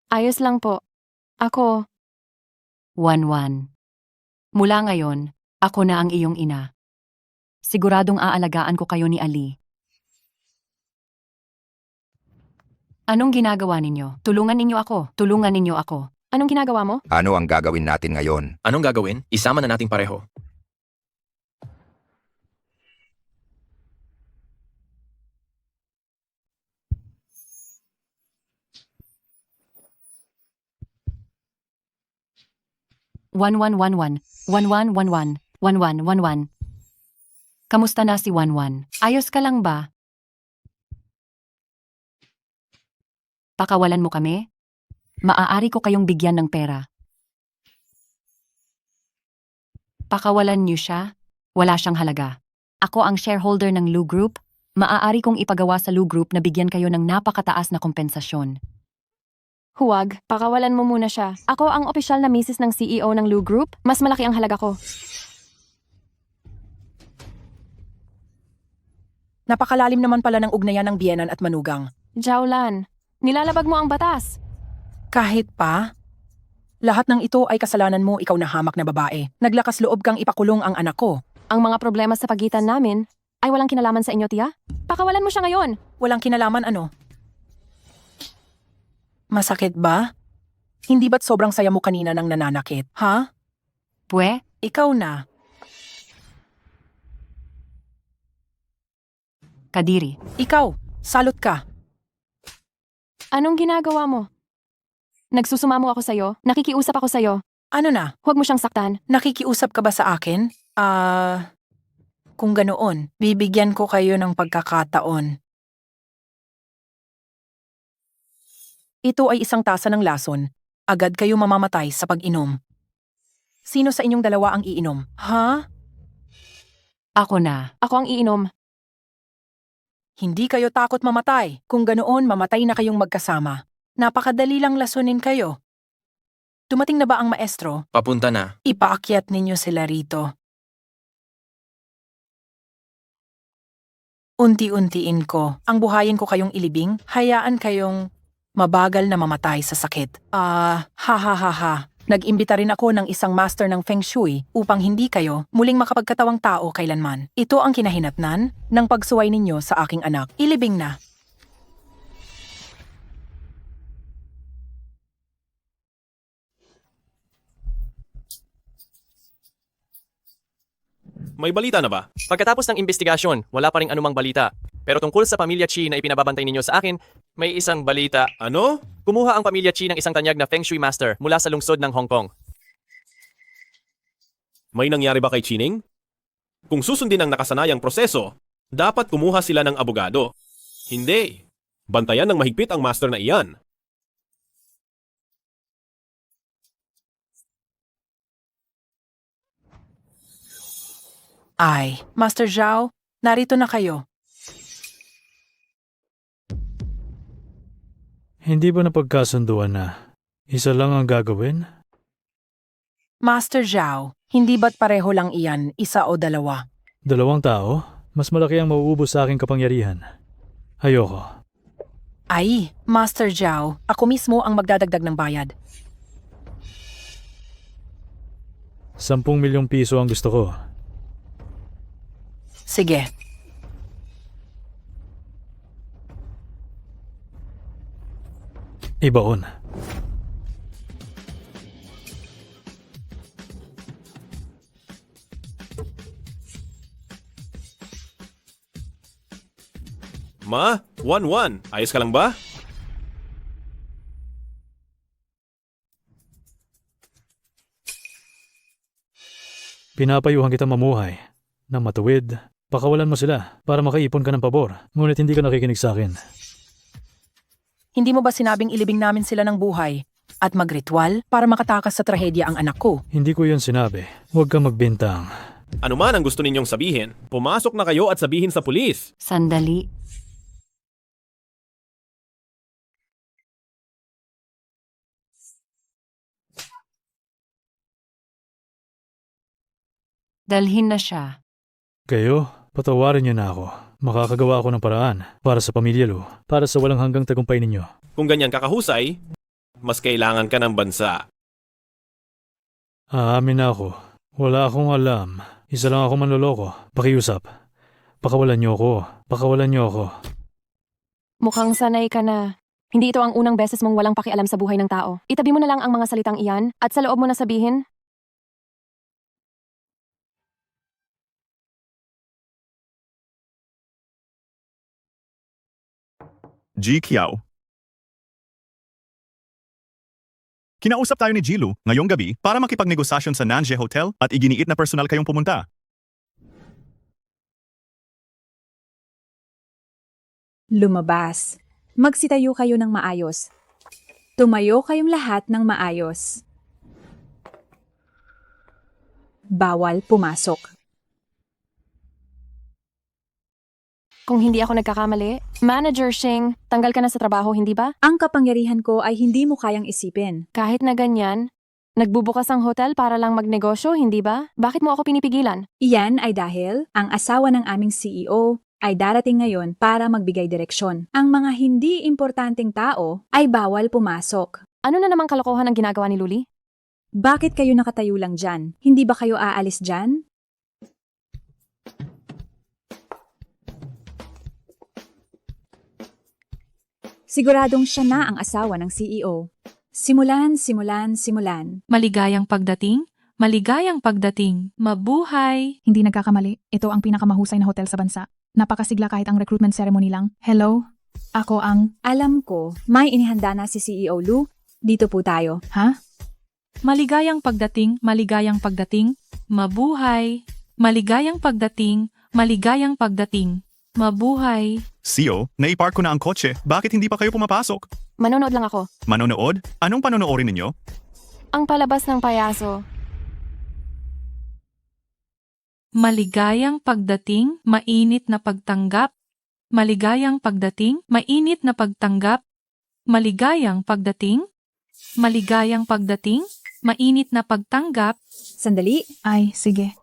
Ayos lang po. Ako, Wanwan. Mula ngayon, ako na ang iyong ina. Siguradong aalagaan ko kayo ni Ali. Anong ginagawa ninyo? Tulungan ninyo ako. Tulungan ninyo ako. Anong ginagawa mo? Ano ang gagawin natin ngayon? Anong gagawin? Isama na nating pareho. Wanwan. Kamusta na si Wanwan? Ayos ka lang ba? Pakawalan mo kami? Maaari ko kayong bigyan ng pera. Pakawalan niyo siya? Wala siyang halaga. Ako ang shareholder ng Lu Group. Maaari kong ipagawa sa Lu Group na bigyan kayo ng napakataas na kompensasyon. Huwag, pakawalan mo muna siya. Ako ang opisyal na misis ng CEO ng Lu Group. Mas malaki ang halaga ko. napakalalim naman pala ng ugnayan ng biyenan at manugang. Jowlan, nilalabag mo ang batas. Kahit pa? Lahat ng ito ay kasalanan mo, ikaw na hamak na babae. Naglakas loob kang ipakulong ang anak ko. Ang mga problema sa pagitan namin ay walang kinalaman sa inyo, tiya? Pakawalan mo siya ngayon. Walang kinalaman ano? Masakit ba? Hindi ba't sobrang saya mo kanina nang nananakit, ha? Pwe? Ikaw na. Kadiri. Ikaw, salot ka. Anong ginagawa mo? Nagsusumamo ako sa'yo? Nakikiusap ako sa'yo? Ano na? Huwag mo siyang saktan. Nakikiusap ka ba sa akin? Kung ganoon, bibigyan ko kayo ng pagkakataon. Ito ay isang tasa ng lason. Agad kayo mamamatay sa pag-inom. Sino sa inyong dalawa ang iinom? Ha? Ako na. Ako ang iinom. Hindi kayo takot mamatay. Kung ganoon, mamatay na kayong magkasama. Napakadali lang lasunin kayo. Dumating na ba ang maestro? Papunta na. Ipaakyat ninyo sila rito. Unti-untiin ko. Ang buhayin ko kayong ilibing, hayaan kayong mabagal na mamatay sa sakit. Nag-imbita rin ako ng isang master ng Feng Shui upang hindi kayo muling makapagkatawang tao kailanman. Ito ang kinahinatnan ng pagsuway ninyo sa aking anak. Ilibing na. May balita na ba? Pagkatapos ng investigasyon, wala pa ring anumang balita. Pero tungkol sa pamilya Chi na ipinababantay ninyo sa akin, may isang balita. Ano? Kumuha ang pamilya Chi ng isang tanyag na Feng Shui Master mula sa lungsod ng Hong Kong. May nangyari ba kay Chining? Kung susundin ang nakasanayang proseso, dapat kumuha sila ng abogado. Hindi. Bantayan ng mahigpit ang master na iyan. Ay, Master Zhao, narito na kayo. Hindi ba napagkasunduan na isa lang ang gagawin? Master Zhao, hindi ba't pareho lang iyan, isa o dalawa? 2 tao? Mas malaki ang mauubos sa aking kapangyarihan. Ayoko. Ay, Master Zhao, ako mismo ang magdadagdag ng bayad. 10 milyong piso ang gusto ko. Sige. Ibaon. Ma, 1-1. Ayos ka lang ba? Pinapayuhan kita mamuhay na matuwid. Pakawalan mo sila para makaipon ka ng pabor. Ngunit hindi ka nakikinig sa akin. Hindi mo ba sinabing ilibing namin sila ng buhay at magritual para makatakas sa trahedya ang anak ko? Hindi ko yun sinabi. Huwag kang magbintang. Ano man ang gusto ninyong sabihin, pumasok na kayo at sabihin sa pulis. Sandali. Dalhin na siya. Kayo, patawarin niyo na ako. Makakagawa ako ng paraan para sa pamilya Lu, para sa walang hanggang tagumpay ninyo. Kung ganyan kakahusay, mas kailangan ka ng bansa. Aamin na ako. Wala akong alam. Isa lang ako manloloko. Pakiusap. Pakawalan niyo ako. Pakawalan niyo ako. Mukhang sanay ka na. Hindi ito ang unang beses mong walang pakialam sa buhay ng tao. Itabi mo na lang ang mga salitang iyan at sa loob mo na sabihin, Ji Kiao. Kinausap tayo ni Jilu ngayong gabi para makipagnegosasyon sa Nanje Hotel at iginiit na personal kayong pumunta. Lumabas. Magsitayo kayo ng maayos. Tumayo kayong lahat ng maayos. Bawal pumasok. kung hindi ako nagkakamali, Manager Shing, tanggal ka na sa trabaho, hindi ba? Ang kapangyarihan ko ay hindi mo kayang isipin. Kahit na ganyan, nagbubukas ang hotel para lang magnegosyo, hindi ba? Bakit mo ako pinipigilan? Iyan ay dahil ang asawa ng aming CEO ay darating ngayon para magbigay direksyon. Ang mga hindi importanteng tao ay bawal pumasok. Ano na namang kalokohan ang ginagawa ni Luli? Bakit kayo nakatayo lang dyan? Hindi ba kayo aalis dyan? Siguradong siya na ang asawa ng CEO. Simulan. Maligayang pagdating, maligayang pagdating, mabuhay. Hindi nagkakamali. Ito ang pinakamahusay na hotel sa bansa. Napakasigla kahit ang recruitment ceremony lang. Hello? Ako ang... Alam ko, may inihanda na si CEO Lu. Dito po tayo. Ha? Maligayang pagdating, maligayang pagdating, mabuhay. Maligayang pagdating, maligayang pagdating, mabuhay. CEO, naipark ko na ang kotse. Bakit hindi pa kayo pumapasok? Manonood lang ako. Manonood? Anong panonoorin ninyo? Ang palabas ng payaso. Maligayang pagdating, mainit na pagtanggap. Maligayang pagdating, mainit na pagtanggap. Maligayang pagdating, maligayang pagdating, mainit na pagtanggap. Sandali. Ay, sige.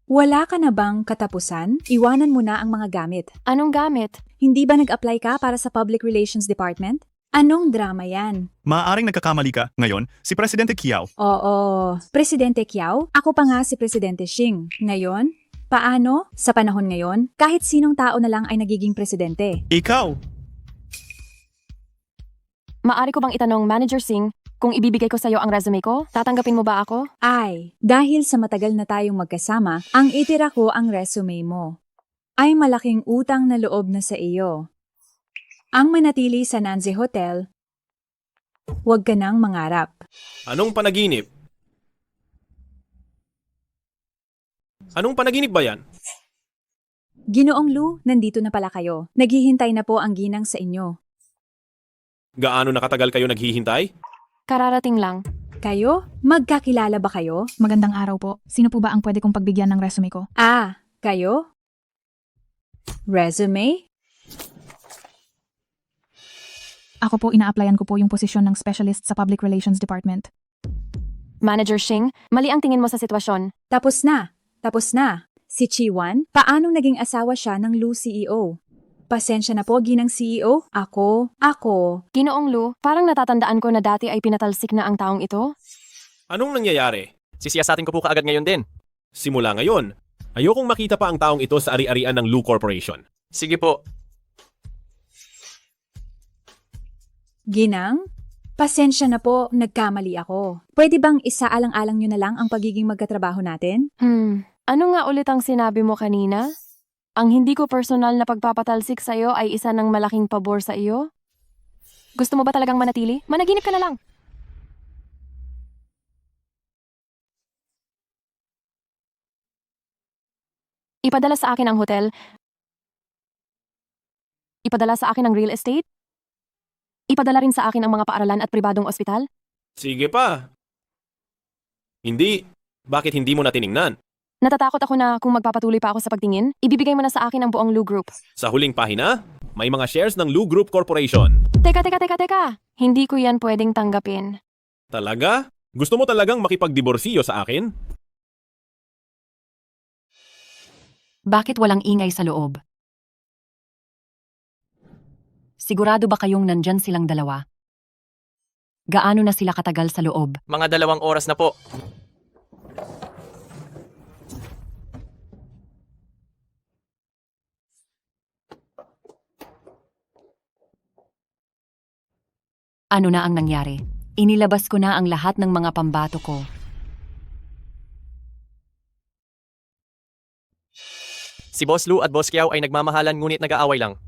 Wala ka na bang katapusan? Iwanan mo na ang mga gamit. Anong gamit? Hindi ba nag-apply ka para sa Public Relations Department? Anong drama yan? Maaaring nagkakamali ka. Ngayon, si Presidente Kiao. Oo, Presidente Kiao? Ako pa nga si Presidente Xing. Ngayon? Paano? Sa panahon ngayon, kahit sinong tao na lang ay nagiging presidente. Ikaw! Maari ko bang itanong, Manager Singh, Kung ibibigay ko sa'yo ang resume ko, tatanggapin mo ba ako? Ay, dahil sa matagal na tayong magkasama, ang itira ko ang resume mo. Ay malaking utang na loob na sa iyo. Ang manatili sa Nanze Hotel, huwag ka nang mangarap. Anong panaginip? Anong panaginip ba yan? Ginoong Lu, nandito na pala kayo. Naghihintay na po ang ginang sa inyo. Gaano nakatagal kayo naghihintay? Kararating lang. Kayo? Magkakilala ba kayo? Magandang araw po. Sino po ba ang pwede kong pagbigyan ng resume ko? Ah, kayo? Resume? Ako po, ina-applyan ko po yung posisyon ng specialist sa Public Relations Department. Manager Shing, mali ang tingin mo sa sitwasyon. Tapos na. Tapos na. Si Chiwan, paanong naging asawa siya ng Lu CEO? Pasensya na po, ginang CEO. Ako. Ginoong Lu, parang natatandaan ko na dati ay pinatalsik na ang taong ito. Anong nangyayari? Sisiyasatin ko po kaagad ngayon din. Simula ngayon, ayokong makita pa ang taong ito sa ari-arian ng Lu Corporation. Sige po. Ginang? Pasensya na po, nagkamali ako. Pwede bang isaalang-alang nyo na lang ang pagiging magkatrabaho natin? Ano nga ulit ang sinabi mo kanina? Ang hindi ko personal na pagpapatalsik sa'yo ay isa ng malaking pabor sa iyo? Gusto mo ba talagang manatili? Managinip ka na lang. Ipadala sa akin ang hotel. Ipadala sa akin ang real estate. Ipadala rin sa akin ang mga paaralan at pribadong ospital. Sige pa. Hindi. Bakit hindi mo na tiningnan? Natatakot ako na kung magpapatuloy pa ako sa pagtingin, ibibigay mo na sa akin ang buong Lu Group. Sa huling pahina, may mga shares ng Lu Group Corporation. Teka. Hindi ko yan pwedeng tanggapin. Talaga? Gusto mo talagang makipagdiborsiyo sa akin? Bakit walang ingay sa loob? Sigurado ba kayong nandyan silang dalawa? Gaano na sila katagal sa loob? Mga 2 oras na po. Ano na ang nangyari? Inilabas ko na ang lahat ng mga pambato ko. Si Boss Lu at Boss Kiao ay nagmamahalan ngunit nag-aaway lang.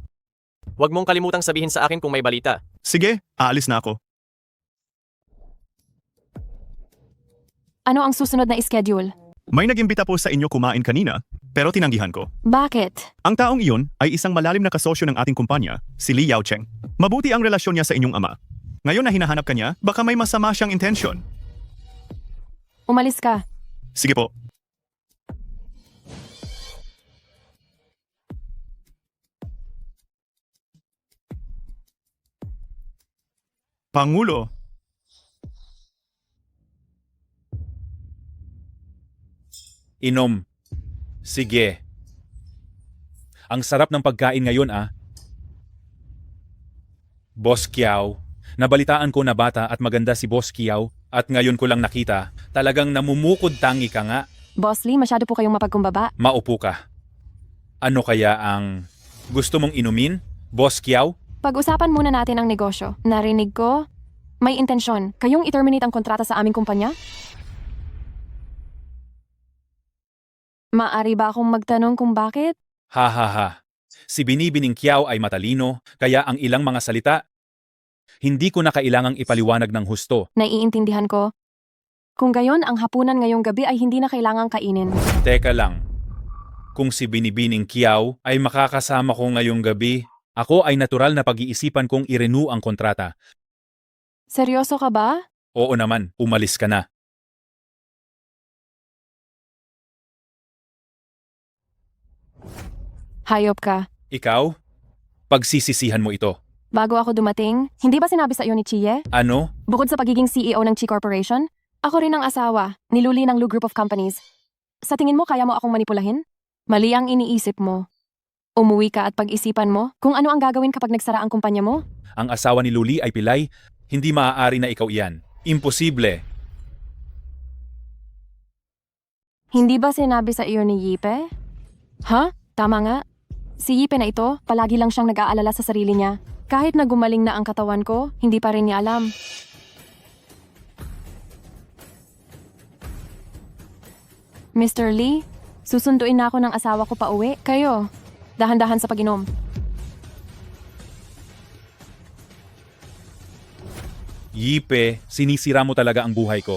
Huwag mong kalimutang sabihin sa akin kung may balita. Sige, aalis na ako. Ano ang susunod na schedule? May nag-imbita po sa inyo kumain kanina, pero tinanggihan ko. Bakit? Ang taong iyon ay isang malalim na kasosyo ng ating kumpanya, si Li Yaocheng. Mabuti ang relasyon niya sa inyong ama. Ngayon na hinahanap ka niya, baka may masama siyang intensyon. Umalis ka. Sige po. Pangulo. Inom. Sige. Ang sarap ng pagkain ngayon Boss Kiao, nabalitaan ko na bata at maganda si Boss Kiao at ngayon ko lang nakita, talagang namumukod tangi ka nga. Boss Lee, masyado po kayong mapagkumbaba. Maupo ka. Ano kaya ang gusto mong inumin, Boss Kiao? Pag-usapan muna natin ang negosyo. Narinig ko, may intensyon. Kayong i-terminate ang kontrata sa aming kumpanya? Maari ba akong magtanong kung bakit? Ha. Si Binibining Kiao ay matalino, kaya ang ilang mga salita, hindi ko na kailangang ipaliwanag ng husto. Naiintindihan ko. Kung gayon, ang hapunan ngayong gabi ay hindi na kailangang kainin. Teka lang. Kung si Binibining Kiao ay makakasama ko ngayong gabi, ako ay natural na pag-iisipan kong i-renew ang kontrata. Seryoso ka ba? Oo naman, umalis ka na. Hayop ka. Ikaw? Pagsisisihan mo ito. Bago ako dumating, hindi ba sinabi sa iyo ni Chie? Ano? Bukod sa pagiging CEO ng Chi Corporation, ako rin ang asawa, ni Luli ng Lu Group of Companies. Sa tingin mo kaya mo akong manipulahin? Mali ang iniisip mo. Umuwi ka at pag-isipan mo kung ano ang gagawin kapag nagsara ang kumpanya mo? Ang asawa ni Luli ay pilay, hindi maaari na ikaw iyan. Imposible. Hindi ba sinabi sa iyo ni Yipe? Ha? Tama nga. Si Yipe na ito, palagi lang siyang nag-aalala sa sarili niya. Kahit na gumaling na ang katawan ko, hindi pa rin niya alam. Mr. Lee, susunduin na ako ng asawa ko pa uwi. Kayo, dahan-dahan sa pag-inom. Yipe, sinisira mo talaga ang buhay ko.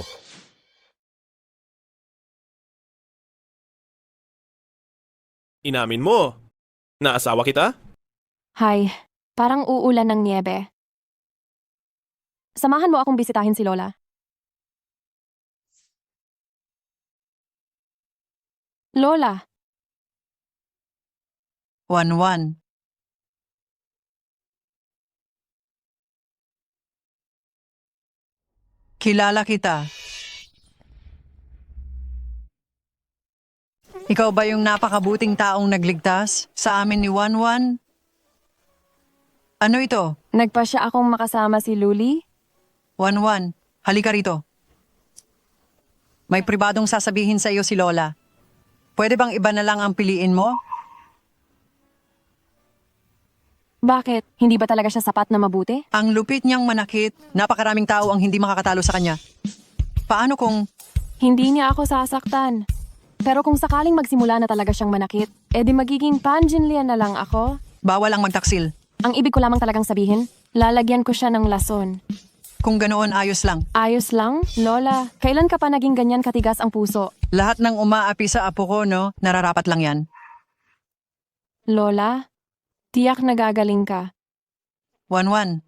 Inamin mo. Naasawa kita? Hay, parang uulan ng niebe. Samahan mo akong bisitahin si Lola. Lola, 1-1. Kilala kita. Ikaw ba yung napakabuting taong nagligtas sa amin ni 1-1? Ano ito? nagpasya akong makasama si Luli. 1-1, halika rito. May pribadong sasabihin sa iyo si Lola. Pwede bang iba na lang ang piliin mo? Bakit? Hindi ba talaga siya sapat na mabuti? Ang lupit niyang manakit, napakaraming tao ang hindi makakatalo sa kanya. Paano kung... Hindi niya ako sasaktan. Pero kung sakaling magsimula na talaga siyang manakit, edi magiging Panjinlian na lang ako. Bawal ang magtaksil. Ang ibig ko lamang talagang sabihin, lalagyan ko siya ng lason. Kung ganoon, ayos lang. Ayos lang? Lola, kailan ka pa naging ganyan katigas ang puso? Lahat ng umaapi sa apo ko, no? Nararapat lang yan. Lola, tiyak nagagaling ka. 1-1.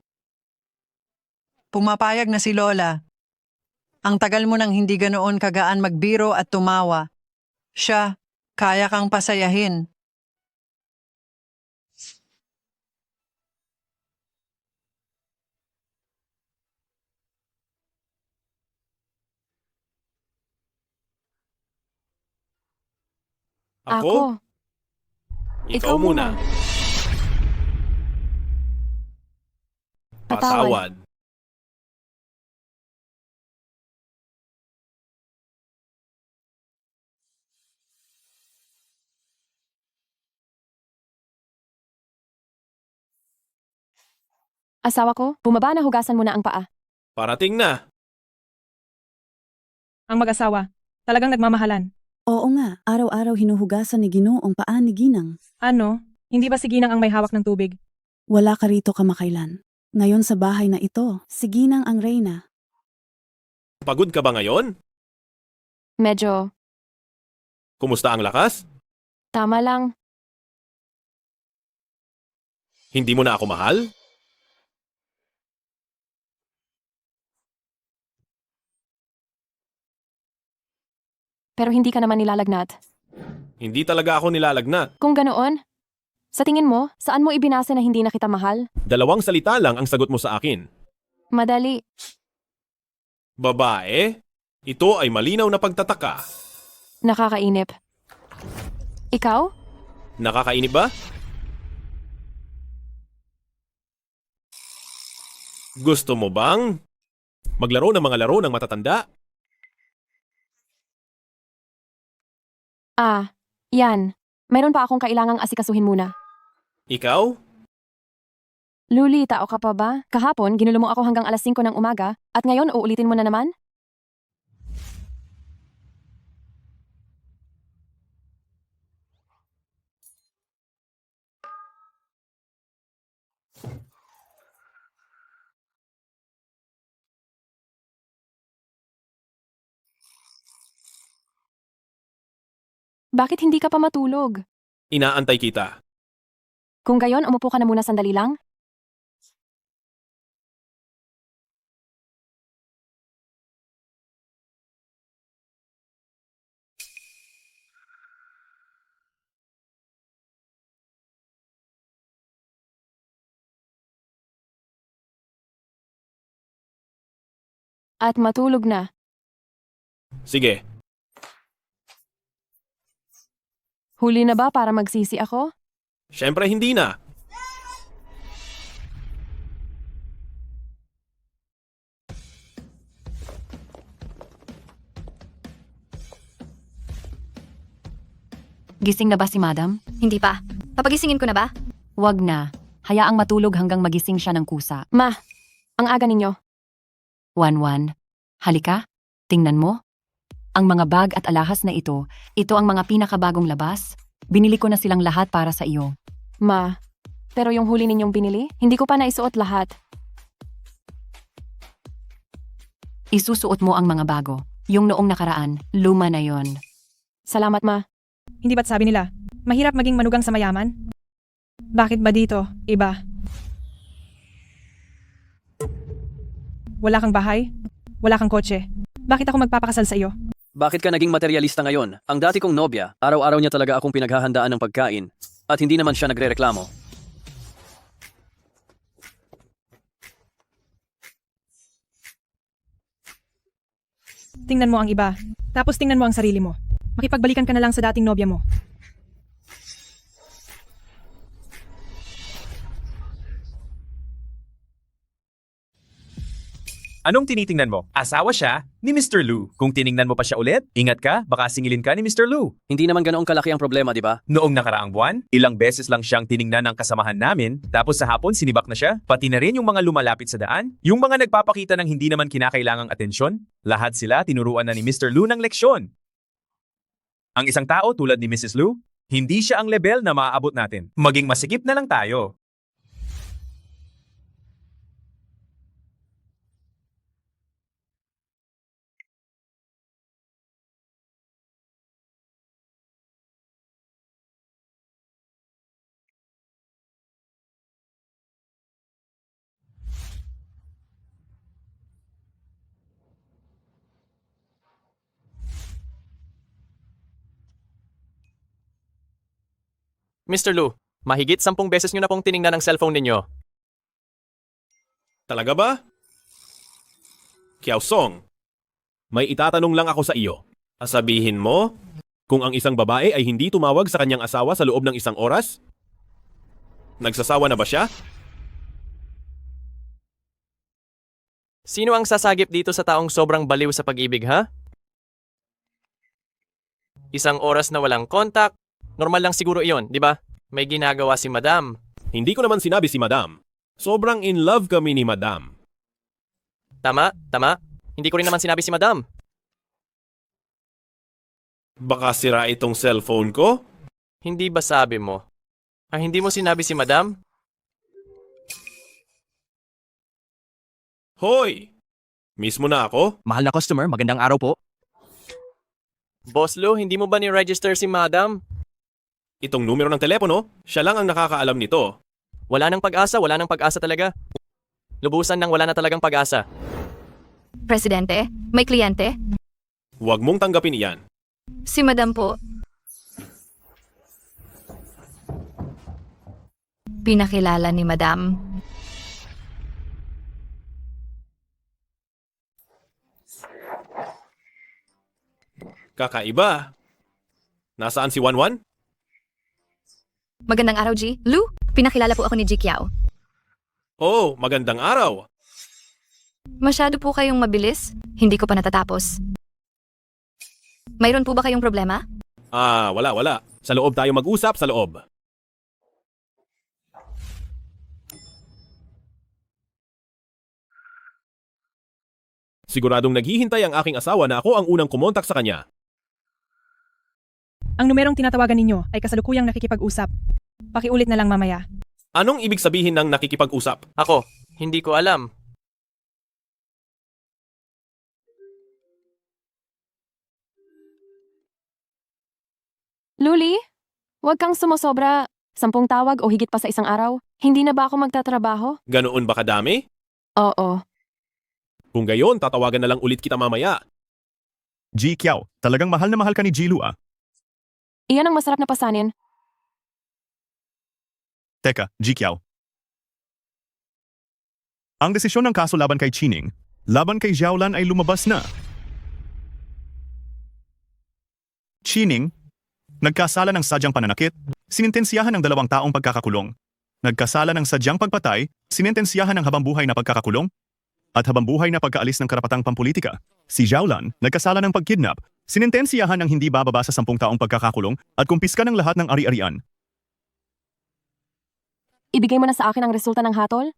Pumapayag na si Lola. Ang tagal mo nang hindi ganoon kagaan magbiro at tumawa. Siya, kaya kang pasayahin. Ako? Ikaw muna. Patawad. Asawa ko, bumaba na hugasan mo na ang paa. Parating na. Ang mag-asawa, talagang nagmamahalan. Oo nga, araw-araw hinuhugasan ni Ginoong paa ni Ginang. Ano? Hindi ba si Ginang ang may hawak ng tubig? Wala ka rito kamakailan. Ngayon sa bahay na ito, si Ginang ang reyna. Pagod ka ba ngayon? Medyo, Kumusta ang lakas? tama lang. Hindi mo na ako mahal? Pero hindi ka naman nilalagnat. Hindi talaga ako nilalagnat. Kung ganoon, sa tingin mo, saan mo ibinasa na hindi na kita mahal? 2 salita lang ang sagot mo sa akin. Madali. Babae? Ito ay malinaw na pagtataka. Nakakainip. Ikaw? Nakakainip ba? Gusto mo bang maglaro ng mga laro ng matatanda? Yan. Mayroon pa akong kailangang asikasuhin muna. Ikaw? Luli, tao ka pa ba? Kahapon, ginulo mo ako hanggang alas 5 ng umaga, at ngayon uulitin mo na naman? Bakit hindi ka pa matulog? Inaantay kita. Kung gayon, umupo ka na muna sandali lang. At matulog na. Sige. Huli na ba para magsisi ako? Siyempre hindi na. Gising na ba si Madam? Hindi pa. Papagisingin ko na ba? Wag na. Hayaang matulog hanggang magising siya ng kusa. Ma, ang aga ninyo. 1-1. Halika. Tingnan mo. Ang mga bag at alahas na ito ang mga pinakabagong labas. Binili ko na silang lahat para sa iyo. Ma, pero yung huli ninyong binili, hindi ko pa naisuot lahat. Isusuot mo ang mga bago. Yung noong nakaraan, luma na yon. Salamat, Ma. Hindi ba't sabi nila, mahirap maging manugang sa mayaman? Bakit ba dito, iba? Wala kang bahay? Wala kang kotse? Bakit ako magpapakasal sa iyo? Bakit ka naging materialista ngayon? Ang dati kong nobya, araw-araw niya talaga akong pinaghahandaan ng pagkain at hindi naman siya nagrereklamo. Tingnan mo ang iba, tapos tingnan mo ang sarili mo. Makipagbalikan ka na lang sa dating nobya mo. Anong tinitingnan mo? Asawa siya ni Mr. Lu. Kung tiningnan mo pa siya ulit, ingat ka, baka singilin ka ni Mr. Lu. Hindi naman ganoong kalaki ang problema, di ba? Noong nakaraang buwan, ilang beses lang siyang tiningnan ng kasamahan namin, tapos sa hapon sinibak na siya. Pati na rin yung mga lumalapit sa daan, yung mga nagpapakita ng hindi naman kinakailangang atensyon, lahat sila tinuruan na ni Mr. Lu ng leksyon. Ang isang tao tulad ni Mrs. Lu, hindi siya ang level na maaabot natin. Maging masikip na lang tayo. Mr. Lu, mahigit 10 beses nyo na pong tiningnan ang cellphone ninyo. Talaga ba? Kiao Song, may itatanong lang ako sa iyo. Sabihin mo, kung ang isang babae ay hindi tumawag sa kanyang asawa sa loob ng 1 oras? Nagsasawa na ba siya? Sino ang sasagip dito sa taong sobrang baliw sa pag-ibig, ha? 1 oras na walang kontak, normal lang siguro iyon, di ba? May ginagawa si Madam. Hindi ko naman sinabi si Madam. Sobrang in love kami ni Madam. Tama, tama. Hindi ko rin naman sinabi si Madam. Baka sira itong cellphone ko? Hindi ba sabi mo? Hindi mo sinabi si Madam? Hoy! Miss mo na ako? Mahal na customer, magandang araw po. Boss Lu, hindi mo ba ni-register si Madam? Itong numero ng telepono, siya lang ang nakakaalam nito. Wala nang pag-asa talaga. Lubusan nang wala na talagang pag-asa. Presidente, may kliyente? Huwag mong tanggapin iyan. Si Madam po. Pinakilala ni Madam. Kakaiba. Nasaan si Wanwan? Magandang araw, G. Lu, pinakilala po ako ni G Kiao. Oh, magandang araw. Masyado po kayong mabilis. Hindi ko pa natatapos. Mayroon po ba kayong problema? Wala. Sa loob tayo mag-usap, sa loob. Siguradong naghihintay ang aking asawa na ako ang unang kumontak sa kanya. Ang numerong tinatawagan ninyo ay kasalukuyang nakikipag-usap. Pakiulit na lang mamaya. Anong ibig sabihin ng nakikipag-usap? Ako, hindi ko alam. Luli, huwag kang sumosobra. 10 tawag o higit pa sa 1 araw. Hindi na ba ako magtatrabaho? Ganoon ba kadami? Oo. Kung gayon, tatawagan na lang ulit kita mamaya. G Kiao, talagang mahal na mahal ka ni Jilu ah. Iyan ang masarap na pasanin. Teka, G Kiao. Ang desisyon ng kaso laban kay Chining, laban kay Xiaolan ay lumabas na. Chining, nagkasala ng sadyang pananakit, sinintensyahan ng 2 taong pagkakakulong. Nagkasala ng sadyang pagpatay, sinintensyahan ng habambuhay na pagkakakulong, at habambuhay na pagkaalis ng karapatang pampolitika. Si Xiaolan, nagkasala ng pagkidnap, sinintensyahan ng hindi bababa sa 10 taong pagkakakulong at kumpiska ng lahat ng ari-arian. Ibigay mo na sa akin ang resulta ng hatol?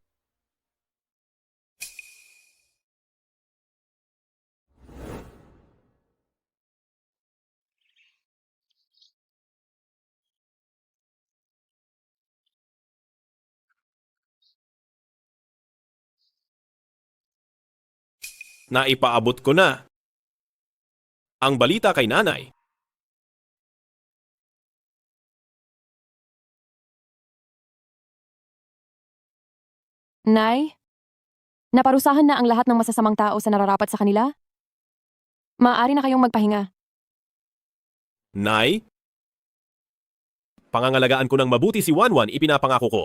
Naipaabot ko na ang balita kay nanay. Nay, naparusahan na ang lahat ng masasamang tao sa nararapat sa kanila? Maaari na kayong magpahinga. Nay, pangangalagaan ko ng mabuti si Wanwan, ipinapangako ko.